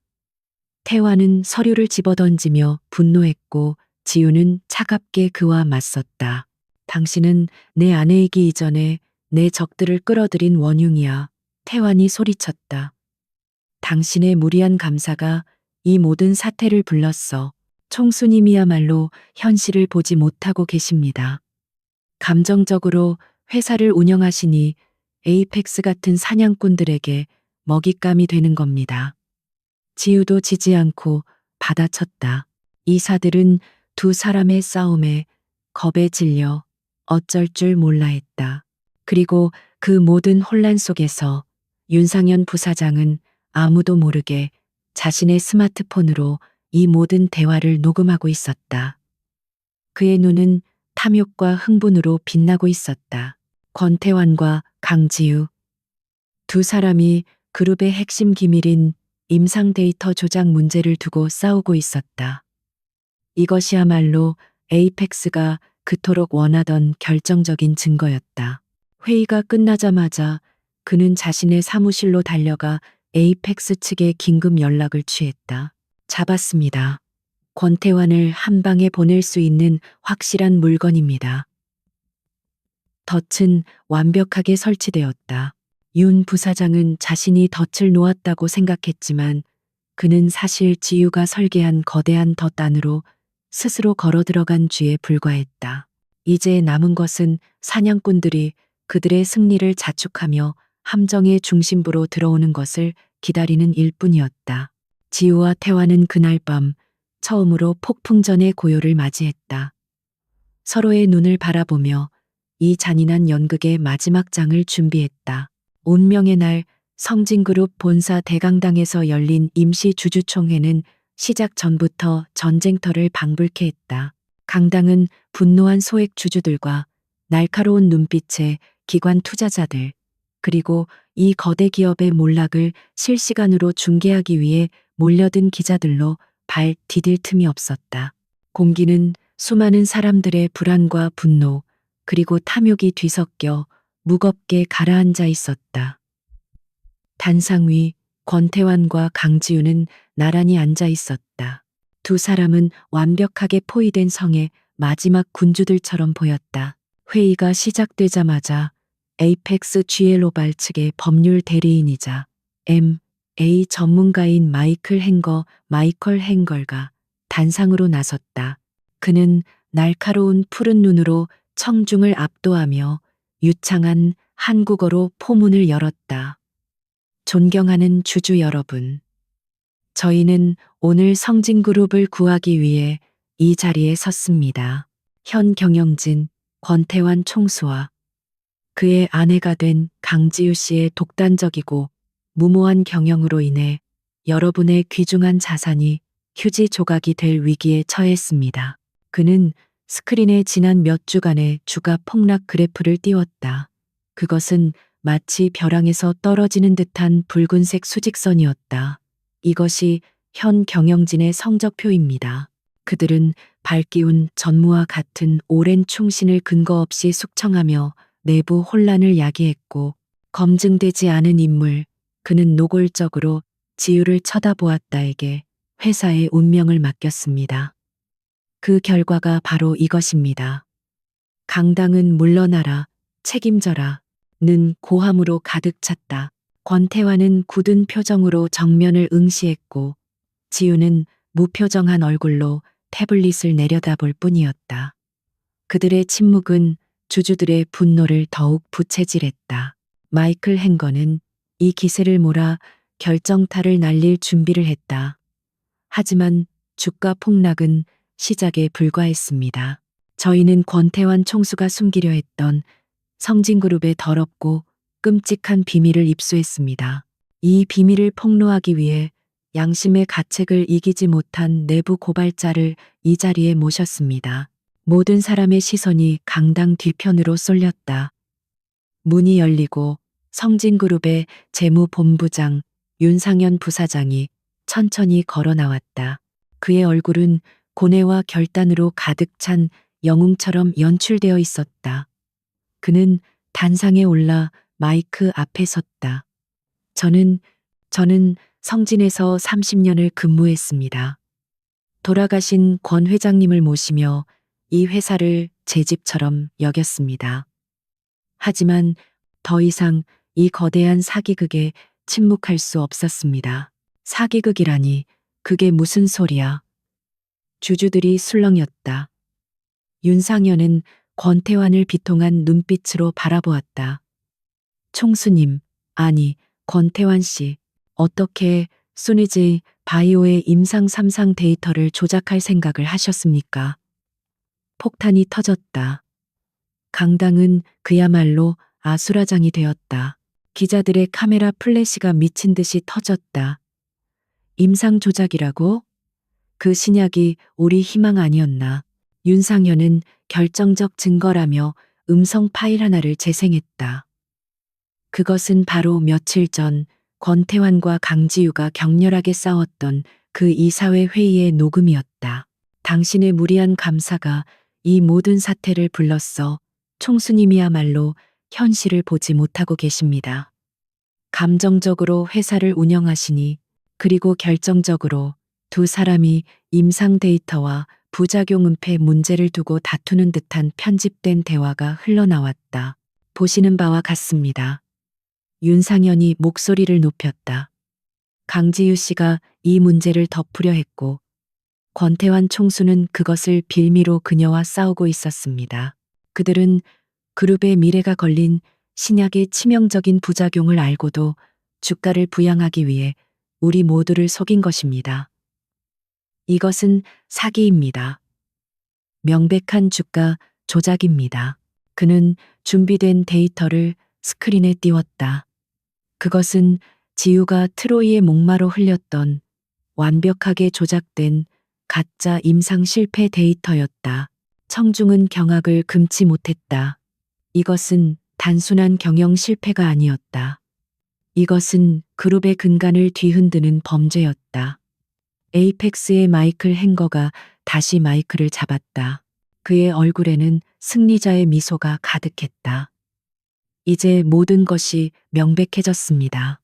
태화는 서류를 집어던지며 분노했고 지유는 차갑게 그와 맞섰다. 당신은 내 아내이기 이전에 내 적들을 끌어들인 원흉이야. 태환이 소리쳤다. 당신의 무리한 감사가 이 모든 사태를 불렀어. 총수님이야말로 현실을 보지 못하고 계십니다. 감정적으로 회사를 운영하시니 에이펙스 같은 사냥꾼들에게 먹잇감이 되는 겁니다. 지우도 지지 않고 받아쳤다. 이사들은 두 사람의 싸움에 겁에 질려 어쩔 줄 몰라 했다. 그리고 그 모든 혼란 속에서 윤상현 부사장은 아무도 모르게 자신의 스마트폰으로 이 모든 대화를 녹음하고 있었다. 그의 눈은 탐욕과 흥분으로 빛나고 있었다. 권태환과 강지유. 두 사람이 그룹의 핵심 기밀인 임상 데이터 조작 문제를 두고 싸우고 있었다. 이것이야말로 에이펙스가 그토록 원하던 결정적인 증거였다. 회의가 끝나자마자 그는 자신의 사무실로 달려가 에이펙스 측에 긴급 연락을 취했다. 잡았습니다. 권태환을 한 방에 보낼 수 있는 확실한 물건입니다. 덫은 완벽하게 설치되었다. 윤 부사장은 자신이 덫을 놓았다고 생각했지만 그는 사실 지유가 설계한 거대한 덫 안으로 스스로 걸어 들어간 쥐에 불과했다. 이제 남은 것은 사냥꾼들이 그들의 승리를 자축하며 함정의 중심부로 들어오는 것을 기다리는 일뿐이었다. 지우와 태화는 그날 밤 처음으로 폭풍전의 고요를 맞이했다. 서로의 눈을 바라보며 이 잔인한 연극의 마지막 장을 준비했다. 운명의 날 성진그룹 본사 대강당에서 열린 임시 주주총회는 시작 전부터 전쟁터를 방불케 했다. 강당은 분노한 소액 주주들과 날카로운 눈빛의 기관 투자자들, 그리고 이 거대 기업의 몰락을 실시간으로 중계하기 위해 몰려든 기자들로 발 디딜 틈이 없었다. 공기는 수많은 사람들의 불안과 분노, 그리고 탐욕이 뒤섞여 무겁게 가라앉아 있었다. 단상 위 권태환과 강지우는 나란히 앉아 있었다. 두 사람은 완벽하게 포위된 성의 마지막 군주들처럼 보였다. 회의가 시작되자마자 에이펙스 GL로발 측의 법률 대리인이자 M&A 전문가인 마이클 행걸가 단상으로 나섰다. 그는 날카로운 푸른 눈으로 청중을 압도하며 유창한 한국어로 포문을 열었다. 존경하는 주주 여러분, 저희는 오늘 성진그룹을 구하기 위해 이 자리에 섰습니다. 현 경영진 권태환 총수와 그의 아내가 된 강지유 씨의 독단적이고 무모한 경영으로 인해 여러분의 귀중한 자산이 휴지 조각이 될 위기에 처했습니다. 그는 스크린에 지난 몇 주간의 주가 폭락 그래프를 띄웠다. 그것은 마치 벼랑에서 떨어지는 듯한 붉은색 수직선이었다. 이것이 현 경영진의 성적표입니다. 그들은 발기운 전무와 같은 오랜 충신을 근거 없이 숙청하며 내부 혼란을 야기했고, 검증되지 않은 인물, 그는 노골적으로 지유를 쳐다보았다에게 회사의 운명을 맡겼습니다. 그 결과가 바로 이것입니다. 강당은 물러나라, 책임져라, 는 고함으로 가득 찼다. 권태환은 굳은 표정으로 정면을 응시했고, 지유는 무표정한 얼굴로 태블릿을 내려다볼 뿐이었다. 그들의 침묵은 주주들의 분노를 더욱 부채질했다. 마이클 행거는 이 기세를 몰아 결정타를 날릴 준비를 했다. 하지만 주가 폭락은 시작에 불과했습니다. 저희는 권태환 총수가 숨기려 했던 성진그룹의 더럽고 끔찍한 비밀을 입수했습니다. 이 비밀을 폭로하기 위해 양심의 가책을 이기지 못한 내부 고발자를 이 자리에 모셨습니다. 모든 사람의 시선이 강당 뒤편으로 쏠렸다. 문이 열리고 성진그룹의 재무본부장 윤상현 부사장이 천천히 걸어 나왔다. 그의 얼굴은 고뇌와 결단으로 가득 찬 영웅처럼 연출되어 있었다. 그는 단상에 올라 마이크 앞에 섰다. 저는 성진에서 30년을 근무했습니다. 돌아가신 권 회장님을 모시며 이 회사를 제 집처럼 여겼습니다. 하지만 더 이상 이 거대한 사기극에 침묵할 수 없었습니다. 사기극이라니, 그게 무슨 소리야? 주주들이 술렁였다. 윤상현은 권태환을 비통한 눈빛으로 바라보았다. 총수님, 아니, 권태환 씨, 어떻게 소니지 바이오의 임상 3상 데이터를 조작할 생각을 하셨습니까? 폭탄이 터졌다. 강당은 그야말로 아수라장이 되었다. 기자들의 카메라 플래시가 미친 듯이 터졌다. 임상 조작이라고? 그 신약이 우리 희망 아니었나? 윤상현은 결정적 증거라며 음성 파일 하나를 재생했다. 그것은 바로 며칠 전 권태환과 강지유가 격렬하게 싸웠던 그 이사회 회의의 녹음이었다. 당신의 무리한 감사가 이 모든 사태를 불렀어. 총수님이야말로 현실을 보지 못하고 계십니다. 감정적으로 회사를 운영하시니, 그리고 결정적으로 두 사람이 임상 데이터와 부작용 은폐 문제를 두고 다투는 듯한 편집된 대화가 흘러나왔다. 보시는 바와 같습니다. 윤상현이 목소리를 높였다. 강지유 씨가 이 문제를 덮으려 했고, 권태환 총수는 그것을 빌미로 그녀와 싸우고 있었습니다. 그들은 그룹의 미래가 걸린 신약의 치명적인 부작용을 알고도 주가를 부양하기 위해 우리 모두를 속인 것입니다. 이것은 사기입니다. 명백한 주가 조작입니다. 그는 준비된 데이터를 스크린에 띄웠다. 그것은 지유가 트로이의 목마로 흘렸던 완벽하게 조작된 가짜 임상 실패 데이터였다. 청중은 경악을 금치 못했다. 이것은 단순한 경영 실패가 아니었다. 이것은 그룹의 근간을 뒤흔드는 범죄였다. 에이펙스의 마이클 행거가 다시 마이크를 잡았다. 그의 얼굴에는 승리자의 미소가 가득했다. 이제 모든 것이 명백해졌습니다.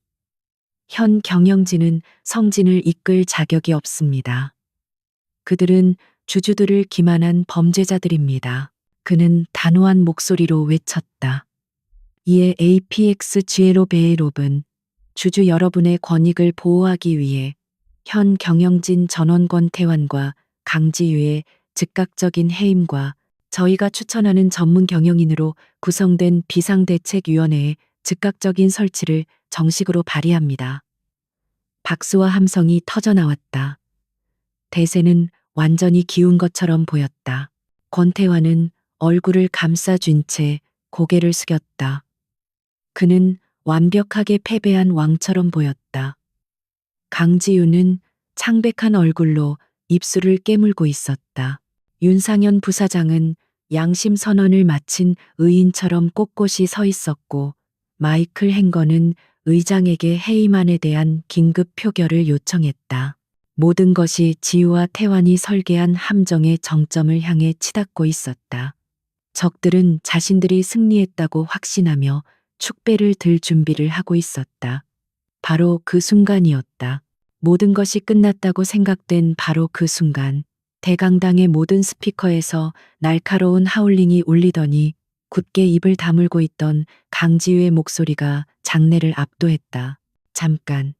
현 경영진은 성진을 이끌 자격이 없습니다. 그들은 주주들을 기만한 범죄자들입니다. 그는 단호한 목소리로 외쳤다. 이에 APXG로 베이롭은 주주 여러분의 권익을 보호하기 위해 현 경영진 전원 권태환과 강지유의 즉각적인 해임과 저희가 추천하는 전문 경영인으로 구성된 비상대책위원회의 즉각적인 설치를 정식으로 발의합니다. 박수와 함성이 터져 나왔다. 대세는 완전히 기운 것처럼 보였다. 권태환은 얼굴을 감싸쥔 채 고개를 숙였다. 그는 완벽하게 패배한 왕처럼 보였다. 강지우는 창백한 얼굴로 입술을 깨물고 있었다. 윤상현 부사장은 양심 선언을 마친 의인처럼 꼿꼿이 서 있었고, 마이클 행거는 의장에게 해임안에 대한 긴급 표결을 요청했다. 모든 것이 지우와 태환이 설계한 함정의 정점을 향해 치닫고 있었다. 적들은 자신들이 승리했다고 확신하며 축배를 들 준비를 하고 있었다. 바로 그 순간이었다. 모든 것이 끝났다고 생각된 바로 그 순간, 대강당의 모든 스피커에서 날카로운 하울링이 울리더니 굳게 입을 다물고 있던 강지우의 목소리가 장내를 압도했다. 잠깐.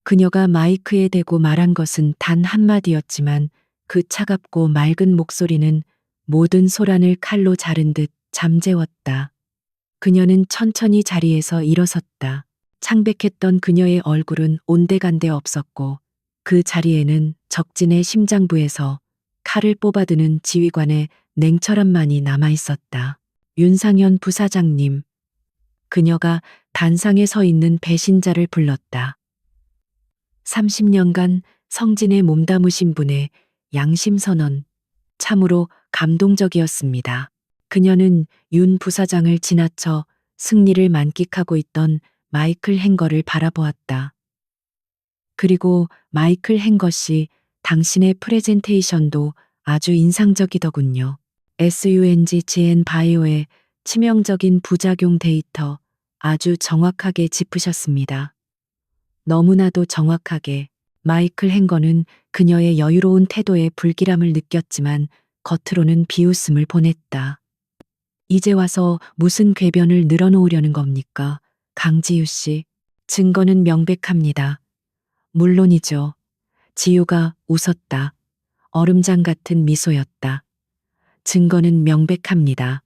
그녀가 마이크에 대고 말한 것은 단 한마디였지만 그 차갑고 맑은 목소리는 모든 소란을 칼로 자른 듯 잠재웠다. 그녀는 천천히 자리에서 일어섰다. 창백했던 그녀의 얼굴은 온데간데 없었고, 그 자리에는 적진의 심장부에서 칼을 뽑아드는 지휘관의 냉철함만이 남아 있었다. 윤상현 부사장님. 그녀가 단상에 서 있는 배신자를 불렀다. 30년간 성진에 몸담으신 분의 양심선언, 참으로 감동적이었습니다. 그녀는 윤 부사장을 지나쳐 승리를 만끽하고 있던 마이클 행거를 바라보았다. 그리고 마이클 행거 씨, 당신의 프레젠테이션도 아주 인상적이더군요. SUNGGN 바이오의 치명적인 부작용 데이터 아주 정확하게 짚으셨습니다. 너무나도 정확하게. 마이클 행거는 그녀의 여유로운 태도에 불길함을 느꼈지만 겉으로는 비웃음을 보냈다. 이제 와서 무슨 궤변을 늘어놓으려는 겁니까? 강지우 씨. 증거는 명백합니다. 물론이죠. 지우가 웃었다. 얼음장 같은 미소였다. 증거는 명백합니다.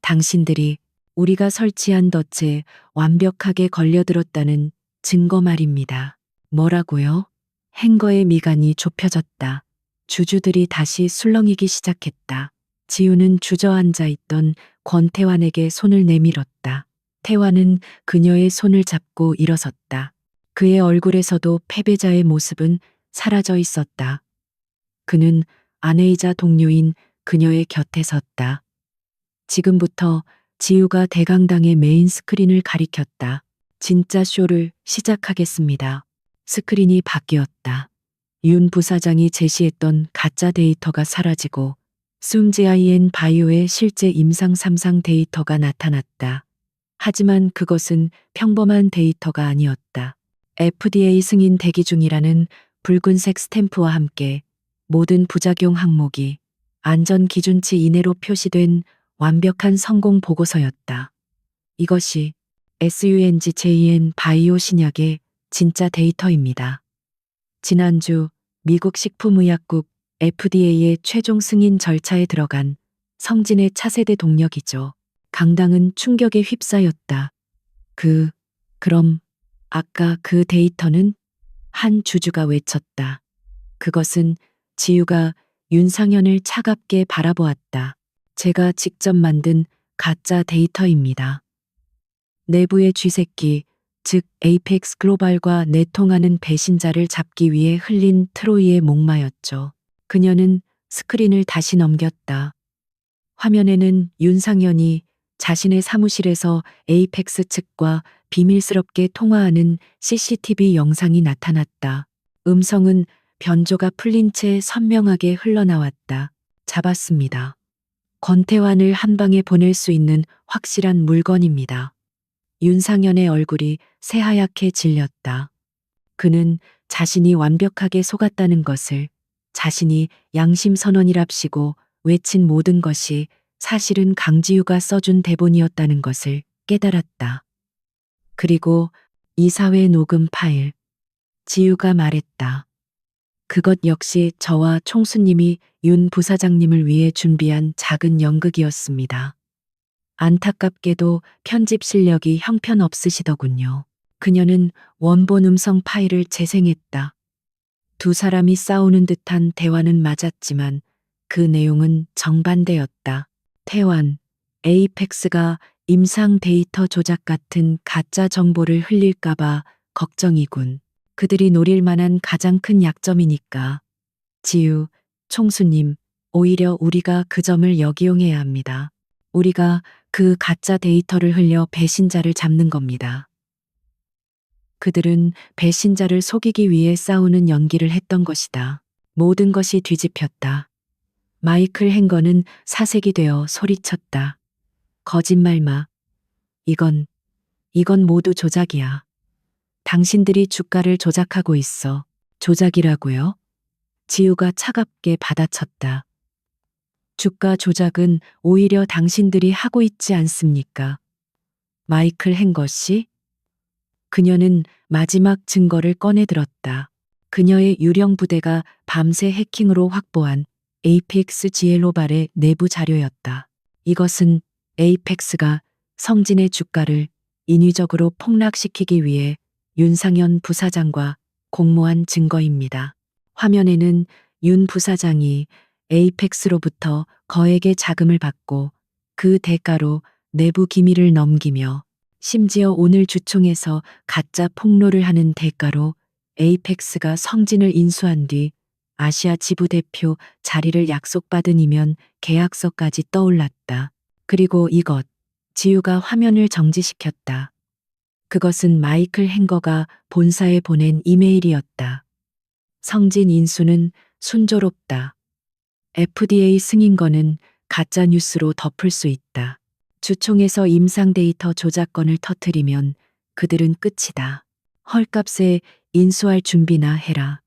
당신들이 우리가 설치한 덫에 완벽하게 걸려들었다는 증거 말입니다. 뭐라고요? 행거의 미간이 좁혀졌다. 주주들이 다시 술렁이기 시작했다. 지우는 주저앉아 있던 권태환에게 손을 내밀었다. 태환은 그녀의 손을 잡고 일어섰다. 그의 얼굴에서도 패배자의 모습은 사라져 있었다. 그는 아내이자 동료인 그녀의 곁에 섰다. 지금부터 지우가 대강당의 메인 스크린을 가리켰다. 진짜 쇼를 시작하겠습니다. 스크린이 바뀌었다. 윤 부사장이 제시했던 가짜 데이터가 사라지고 숨지아이엔 바이오의 실제 임상 3상 데이터가 나타났다. 하지만 그것은 평범한 데이터가 아니었다. FDA 승인 대기 중이라는 붉은색 스탬프와 함께 모든 부작용 항목이 안전 기준치 이내로 표시된 완벽한 성공 보고서였다. 이것이 SUNGJN 바이오 신약의 진짜 데이터입니다. 지난주 미국 식품의약국 FDA의 최종 승인 절차에 들어간 성진의 차세대 동력이죠. 강당은 충격에 휩싸였다. 그럼 아까 그 데이터는? 한 주주가 외쳤다. 그것은 지우가 윤상현을 차갑게 바라보았다. 제가 직접 만든 가짜 데이터입니다. 내부의 쥐새끼, 즉 에이펙스 글로벌과 내통하는 배신자를 잡기 위해 흘린 트로이의 목마였죠. 그녀는 스크린을 다시 넘겼다. 화면에는 윤상현이 자신의 사무실에서 에이펙스 측과 비밀스럽게 통화하는 CCTV 영상이 나타났다. 음성은 변조가 풀린 채 선명하게 흘러나왔다. 잡았습니다. 권태환을 한 방에 보낼 수 있는 확실한 물건입니다. 윤상현의 얼굴이 새하얗게 질렸다. 그는 자신이 완벽하게 속았다는 것을, 자신이 양심선언이랍시고 외친 모든 것이 사실은 강지우가 써준 대본이었다는 것을 깨달았다. 그리고 이사회 녹음 파일. 지우가 말했다. 그것 역시 저와 총수님이 윤 부사장님을 위해 준비한 작은 연극이었습니다. 안타깝게도 편집 실력이 형편없으시더군요. 그녀는 원본 음성 파일을 재생했다. 두 사람이 싸우는 듯한 대화는 맞았지만 그 내용은 정반대였다. 태완, 에이펙스가 임상 데이터 조작 같은 가짜 정보를 흘릴까봐 걱정이군. 그들이 노릴 만한 가장 큰 약점이니까. 지유, 총수님, 오히려 우리가 그 점을 역이용해야 합니다. 우리가 그 가짜 데이터를 흘려 배신자를 잡는 겁니다. 그들은 배신자를 속이기 위해 싸우는 연기를 했던 것이다. 모든 것이 뒤집혔다. 마이클 행거는 사색이 되어 소리쳤다. 거짓말 마. 이건 모두 조작이야. 당신들이 주가를 조작하고 있어. 조작이라고요? 지우가 차갑게 받아쳤다. 주가 조작은 오히려 당신들이 하고 있지 않습니까? 마이클 행거 씨? 그녀는 마지막 증거를 꺼내 들었다. 그녀의 유령 부대가 밤새 해킹으로 확보한 에이펙스 지엘로발의 내부 자료였다. 이것은 에이펙스가 성진의 주가를 인위적으로 폭락시키기 위해 윤상현 부사장과 공모한 증거입니다. 화면에는 윤 부사장이 에이펙스로부터 거액의 자금을 받고 그 대가로 내부 기밀을 넘기며 심지어 오늘 주총에서 가짜 폭로를 하는 대가로 에이펙스가 성진을 인수한 뒤 아시아 지부 대표 자리를 약속받은 이면 계약서까지 떠올랐다. 그리고 이것, 지우가 화면을 정지시켰다. 그것은 마이클 행거가 본사에 보낸 이메일이었다. 성진 인수는 순조롭다. FDA 승인 거는 가짜 뉴스로 덮을 수 있다. 주총에서 임상 데이터 조작건을 터뜨리면 그들은 끝이다. 헐값에 인수할 준비나 해라.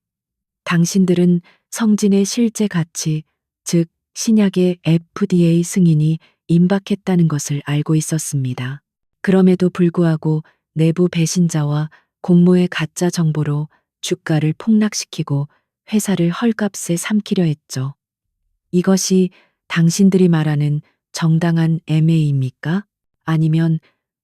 당신들은 성진의 실제 가치, 즉 신약의 FDA 승인이 임박했다는 것을 알고 있었습니다. 그럼에도 불구하고 내부 배신자와 공모의 가짜 정보로 주가를 폭락시키고 회사를 헐값에 삼키려 했죠. 이것이 당신들이 말하는 정당한 MA입니까? 아니면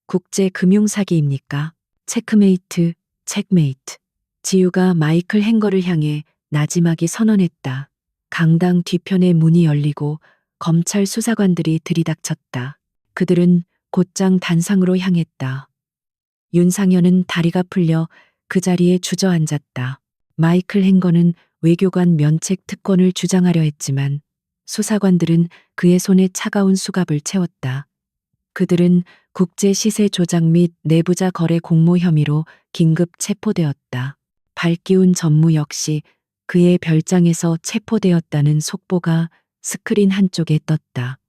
국제 금융 사기입니까? 체크메이트, 체크메이트. 지우가 마이클 행거를 향해 나지막이 선언했다. 강당 뒤편의 문이 열리고 검찰 수사관들이 들이닥쳤다. 그들은 곧장 단상으로 향했다. 윤상현은 다리가 풀려 그 자리에 주저앉았다. 마이클 행거는 외교관 면책 특권을 주장하려 했지만 수사관들은 그의 손에 차가운 수갑을 채웠다. 그들은 국제 시세 조작 및 내부자 거래 공모 혐의로 긴급 체포되었다. 발기운 전무 역시 그의 별장에서 체포되었다는 속보가 스크린 한쪽에 떴다.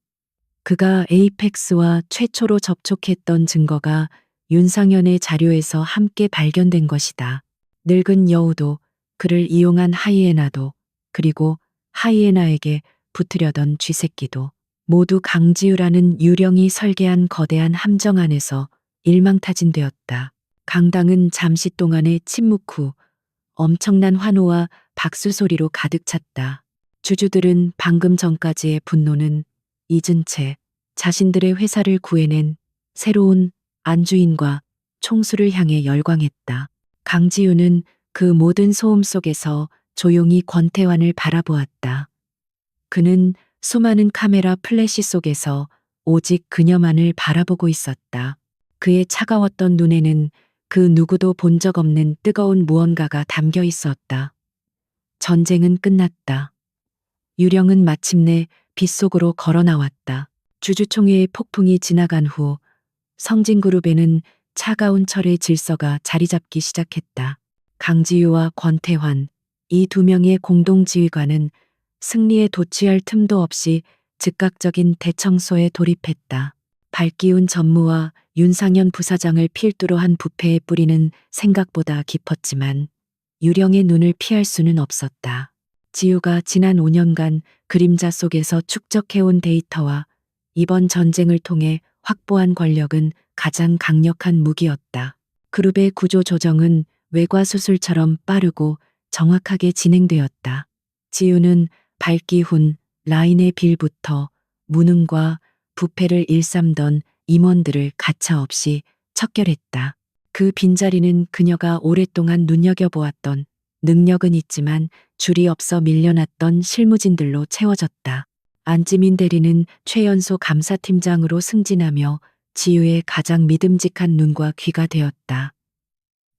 그가 에이펙스와 최초로 접촉했던 증거가 윤상현의 자료에서 함께 발견된 것이다. 늙은 여우도, 그를 이용한 하이에나도, 그리고 하이에나에게 붙으려던 쥐새끼도 모두 강지우라는 유령이 설계한 거대한 함정 안에서 일망타진되었다. 강당은 잠시 동안의 침묵 후 엄청난 환호와 박수 소리로 가득 찼다. 주주들은 방금 전까지의 분노는 잊은 채 자신들의 회사를 구해낸 새로운 안주인과 총수를 향해 열광했다. 강지우는 그 모든 소음 속에서 조용히 권태환을 바라보았다. 그는 수많은 카메라 플래시 속에서 오직 그녀만을 바라보고 있었다. 그의 차가웠던 눈에는 그 누구도 본 적 없는 뜨거운 무언가가 담겨 있었다. 전쟁은 끝났다. 유령은 마침내 빗속으로 걸어 나왔다. 주주총회의 폭풍이 지나간 후 성진그룹에는 차가운 철의 질서가 자리 잡기 시작했다. 강지유와 권태환, 이 두 명의 공동지휘관은 승리에 도취할 틈도 없이 즉각적인 대청소에 돌입했다. 발기운 전무와 윤상현 부사장을 필두로 한 부패의 뿌리는 생각보다 깊었지만 유령의 눈을 피할 수는 없었다. 지우가 지난 5년간 그림자 속에서 축적해온 데이터와 이번 전쟁을 통해 확보한 권력은 가장 강력한 무기였다. 그룹의 구조 조정은 외과수술처럼 빠르고 정확하게 진행되었다. 지우는 발기훈, 라인의 빌부터 무능과 부패를 일삼던 임원들을 가차없이 척결했다. 그 빈자리는 그녀가 오랫동안 눈여겨보았던 능력은 있지만 줄이 없어 밀려났던 실무진들로 채워졌다. 안지민 대리는 최연소 감사팀장으로 승진하며 지유의 가장 믿음직한 눈과 귀가 되었다.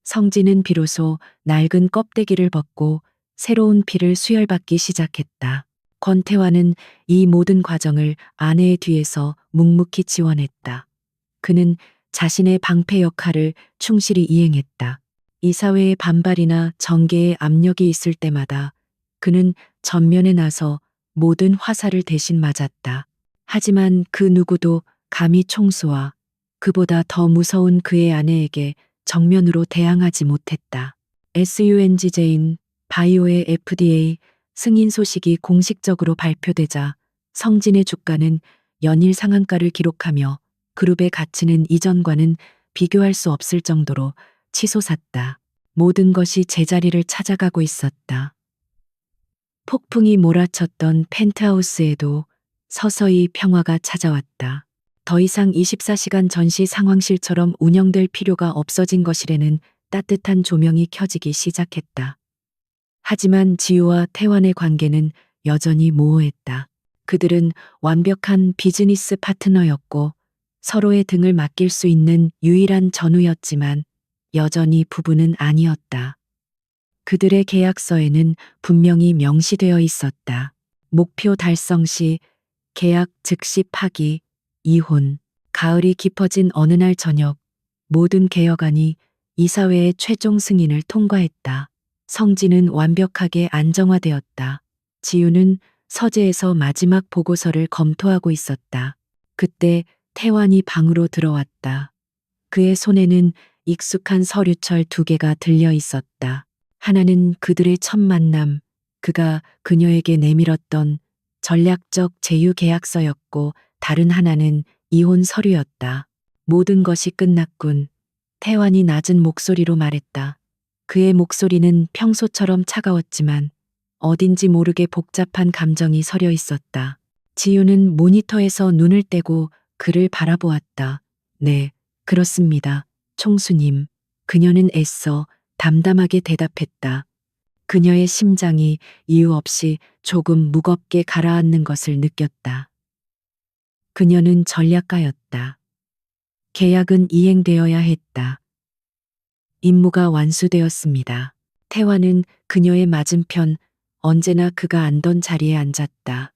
성진은 비로소 낡은 껍데기를 벗고 새로운 피를 수혈받기 시작했다. 권태환은 이 모든 과정을 아내의 뒤에서 묵묵히 지원했다. 그는 자신의 방패 역할을 충실히 이행했다. 이사회의 반발이나 정계의 압력이 있을 때마다 그는 전면에 나서 모든 화살을 대신 맞았다. 하지만 그 누구도 감히 총수와 그보다 더 무서운 그의 아내에게 정면으로 대항하지 못했다. SUNG제인 바이오의 FDA 승인 소식이 공식적으로 발표되자 성진의 주가는 연일 상한가를 기록하며 그룹의 가치는 이전과는 비교할 수 없을 정도로 치솟았다. 모든 것이 제자리를 찾아가고 있었다. 폭풍이 몰아쳤던 펜트하우스에도 서서히 평화가 찾아왔다. 더 이상 24시간 전시 상황실처럼 운영될 필요가 없어진 것이라는 따뜻한 조명이 켜지기 시작했다. 하지만 지우와 태환의 관계는 여전히 모호했다. 그들은 완벽한 비즈니스 파트너였고 서로의 등을 맡길 수 있는 유일한 전우였지만 여전히 부부는 아니었다. 그들의 계약서에는 분명히 명시되어 있었다. 목표 달성 시 계약 즉시 파기, 이혼. 가을이 깊어진 어느 날 저녁 모든 개혁안이 이사회의 최종 승인을 통과했다. 성진은 완벽하게 안정화되었다. 지우는 서재에서 마지막 보고서를 검토하고 있었다. 그때 태환이 방으로 들어왔다. 그의 손에는 익숙한 서류철 2개가 들려 있었다. 하나는 그들의 첫 만남, 그가 그녀에게 내밀었던 전략적 제휴 계약서였고 다른 하나는 이혼 서류였다. 모든 것이 끝났군. 태환이 낮은 목소리로 말했다. 그의 목소리는 평소처럼 차가웠지만 어딘지 모르게 복잡한 감정이 서려 있었다. 지우는 모니터에서 눈을 떼고 그를 바라보았다. 네, 그렇습니다. 총수님. 그녀는 애써 담담하게 대답했다. 그녀의 심장이 이유 없이 조금 무겁게 가라앉는 것을 느꼈다. 그녀는 전략가였다. 계약은 이행되어야 했다. 임무가 완수되었습니다. 태환은 그녀의 맞은편 언제나 그가 앉던 자리에 앉았다.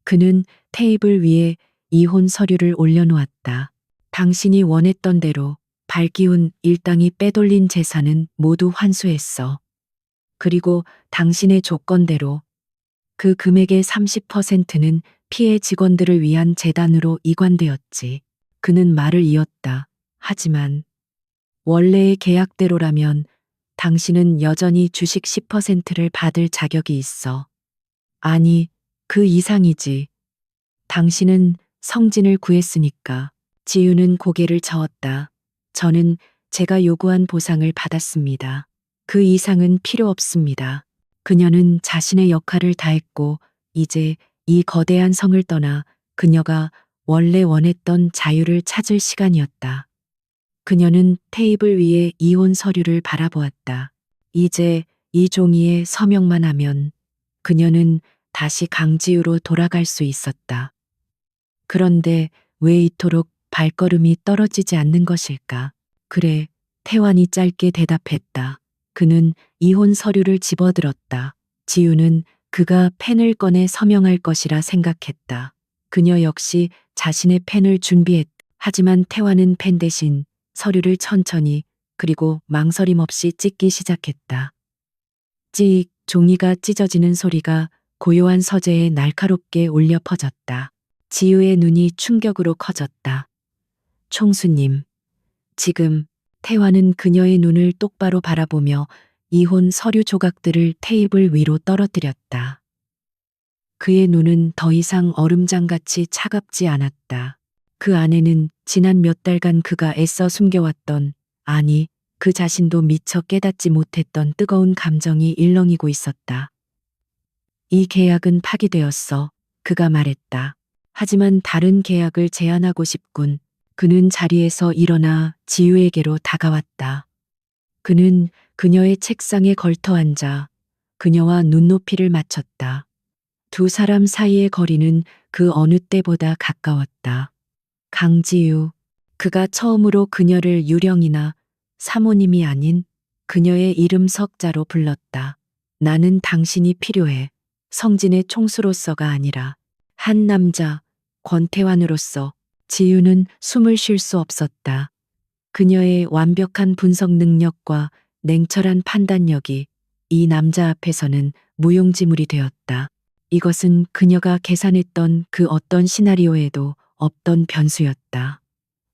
그는 테이블 위에 이혼 서류를 올려놓았다. 당신이 원했던 대로 발기운 일당이 빼돌린 재산은 모두 환수했어. 그리고 당신의 조건대로 그 금액의 30%는 피해 직원들을 위한 재단으로 이관되었지. 그는 말을 이었다. 하지만 원래의 계약대로라면 당신은 여전히 주식 10%를 받을 자격이 있어. 아니, 그 이상이지. 당신은 성진을 구했으니까. 지유는 고개를 저었다. 저는 제가 요구한 보상을 받았습니다. 그 이상은 필요 없습니다. 그녀는 자신의 역할을 다했고 이제 이 거대한 성을 떠나 그녀가 원래 원했던 자유를 찾을 시간이었다. 그녀는 테이블 위에 이혼 서류를 바라보았다. 이제 이 종이에 서명만 하면 그녀는 다시 강지우로 돌아갈 수 있었다. 그런데 왜 이토록 발걸음이 떨어지지 않는 것일까? 그래, 태환이 짧게 대답했다. 그는 이혼 서류를 집어들었다. 지우는 그가 펜을 꺼내 서명할 것이라 생각했다. 그녀 역시 자신의 펜을 준비했다. 하지만 태환은 펜 대신 서류를 천천히 그리고 망설임 없이 찢기 시작했다. 찍, 종이가 찢어지는 소리가 고요한 서재에 날카롭게 울려 퍼졌다. 지우의 눈이 충격으로 커졌다. 총수님. 지금 태환은 그녀의 눈을 똑바로 바라보며 이혼 서류 조각들을 테이블 위로 떨어뜨렸다. 그의 눈은 더 이상 얼음장같이 차갑지 않았다. 그 안에는 지난 몇 달간 그가 애써 숨겨왔던, 아니, 그 자신도 미처 깨닫지 못했던 뜨거운 감정이 일렁이고 있었다. 이 계약은 파기되었어. 그가 말했다. 하지만 다른 계약을 제안하고 싶군. 그는 자리에서 일어나 지우에게로 다가왔다. 그는 그녀의 책상에 걸터 앉아 그녀와 눈높이를 맞췄다. 두 사람 사이의 거리는 그 어느 때보다 가까웠다. 강지유. 그가 처음으로 그녀를 유령이나 사모님이 아닌 그녀의 이름 석자로 불렀다. 나는 당신이 필요해. 성진의 총수로서가 아니라 한 남자, 권태환으로서. 지유는 숨을 쉴 수 없었다. 그녀의 완벽한 분석 능력과 냉철한 판단력이 이 남자 앞에서는 무용지물이 되었다. 이것은 그녀가 계산했던 그 어떤 시나리오에도 없던 변수였다.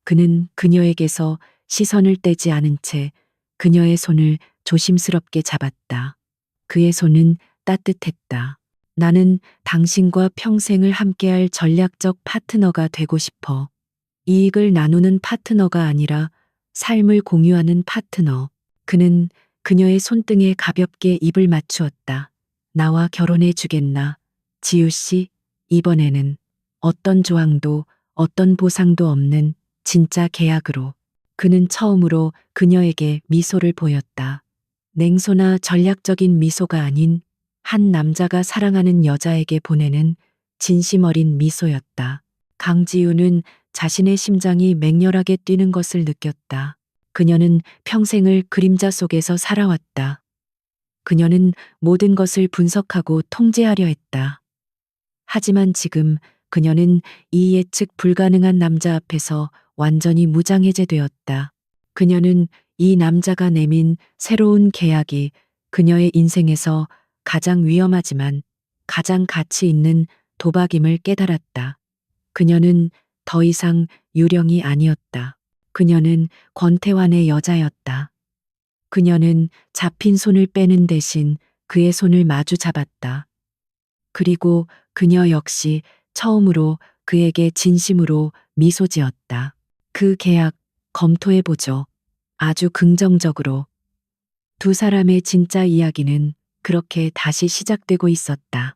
그는 그녀에게서 시선을 떼지 않은 채 그녀의 손을 조심스럽게 잡았다. 그의 손은 따뜻했다. 나는 당신과 평생을 함께할 전략적 파트너가 되고 싶어. 이익을 나누는 파트너가 아니라 삶을 공유하는 파트너. 그는 그녀의 손등에 가볍게 입을 맞추었다. 나와 결혼해 주겠나? 지유 씨, 이번에는 어떤 조항도 어떤 보상도 없는 진짜 계약으로. 그는 처음으로 그녀에게 미소를 보였다. 냉소나 전략적인 미소가 아닌 한 남자가 사랑하는 여자에게 보내는 진심 어린 미소였다. 강지우는 자신의 심장이 맹렬하게 뛰는 것을 느꼈다. 그녀는 평생을 그림자 속에서 살아왔다. 그녀는 모든 것을 분석하고 통제하려 했다. 하지만 지금 그녀는 이 예측 불가능한 남자 앞에서 완전히 무장해제되었다. 그녀는 이 남자가 내민 새로운 계약이 그녀의 인생에서 가장 위험하지만 가장 가치 있는 도박임을 깨달았다. 그녀는 더 이상 유령이 아니었다. 그녀는 권태환의 여자였다. 그녀는 잡힌 손을 빼는 대신 그의 손을 마주 잡았다. 그리고 그녀 역시 처음으로 그에게 진심으로 미소 지었다. 그 계약 검토해보죠. 아주 긍정적으로. 두 사람의 진짜 이야기는 그렇게 다시 시작되고 있었다.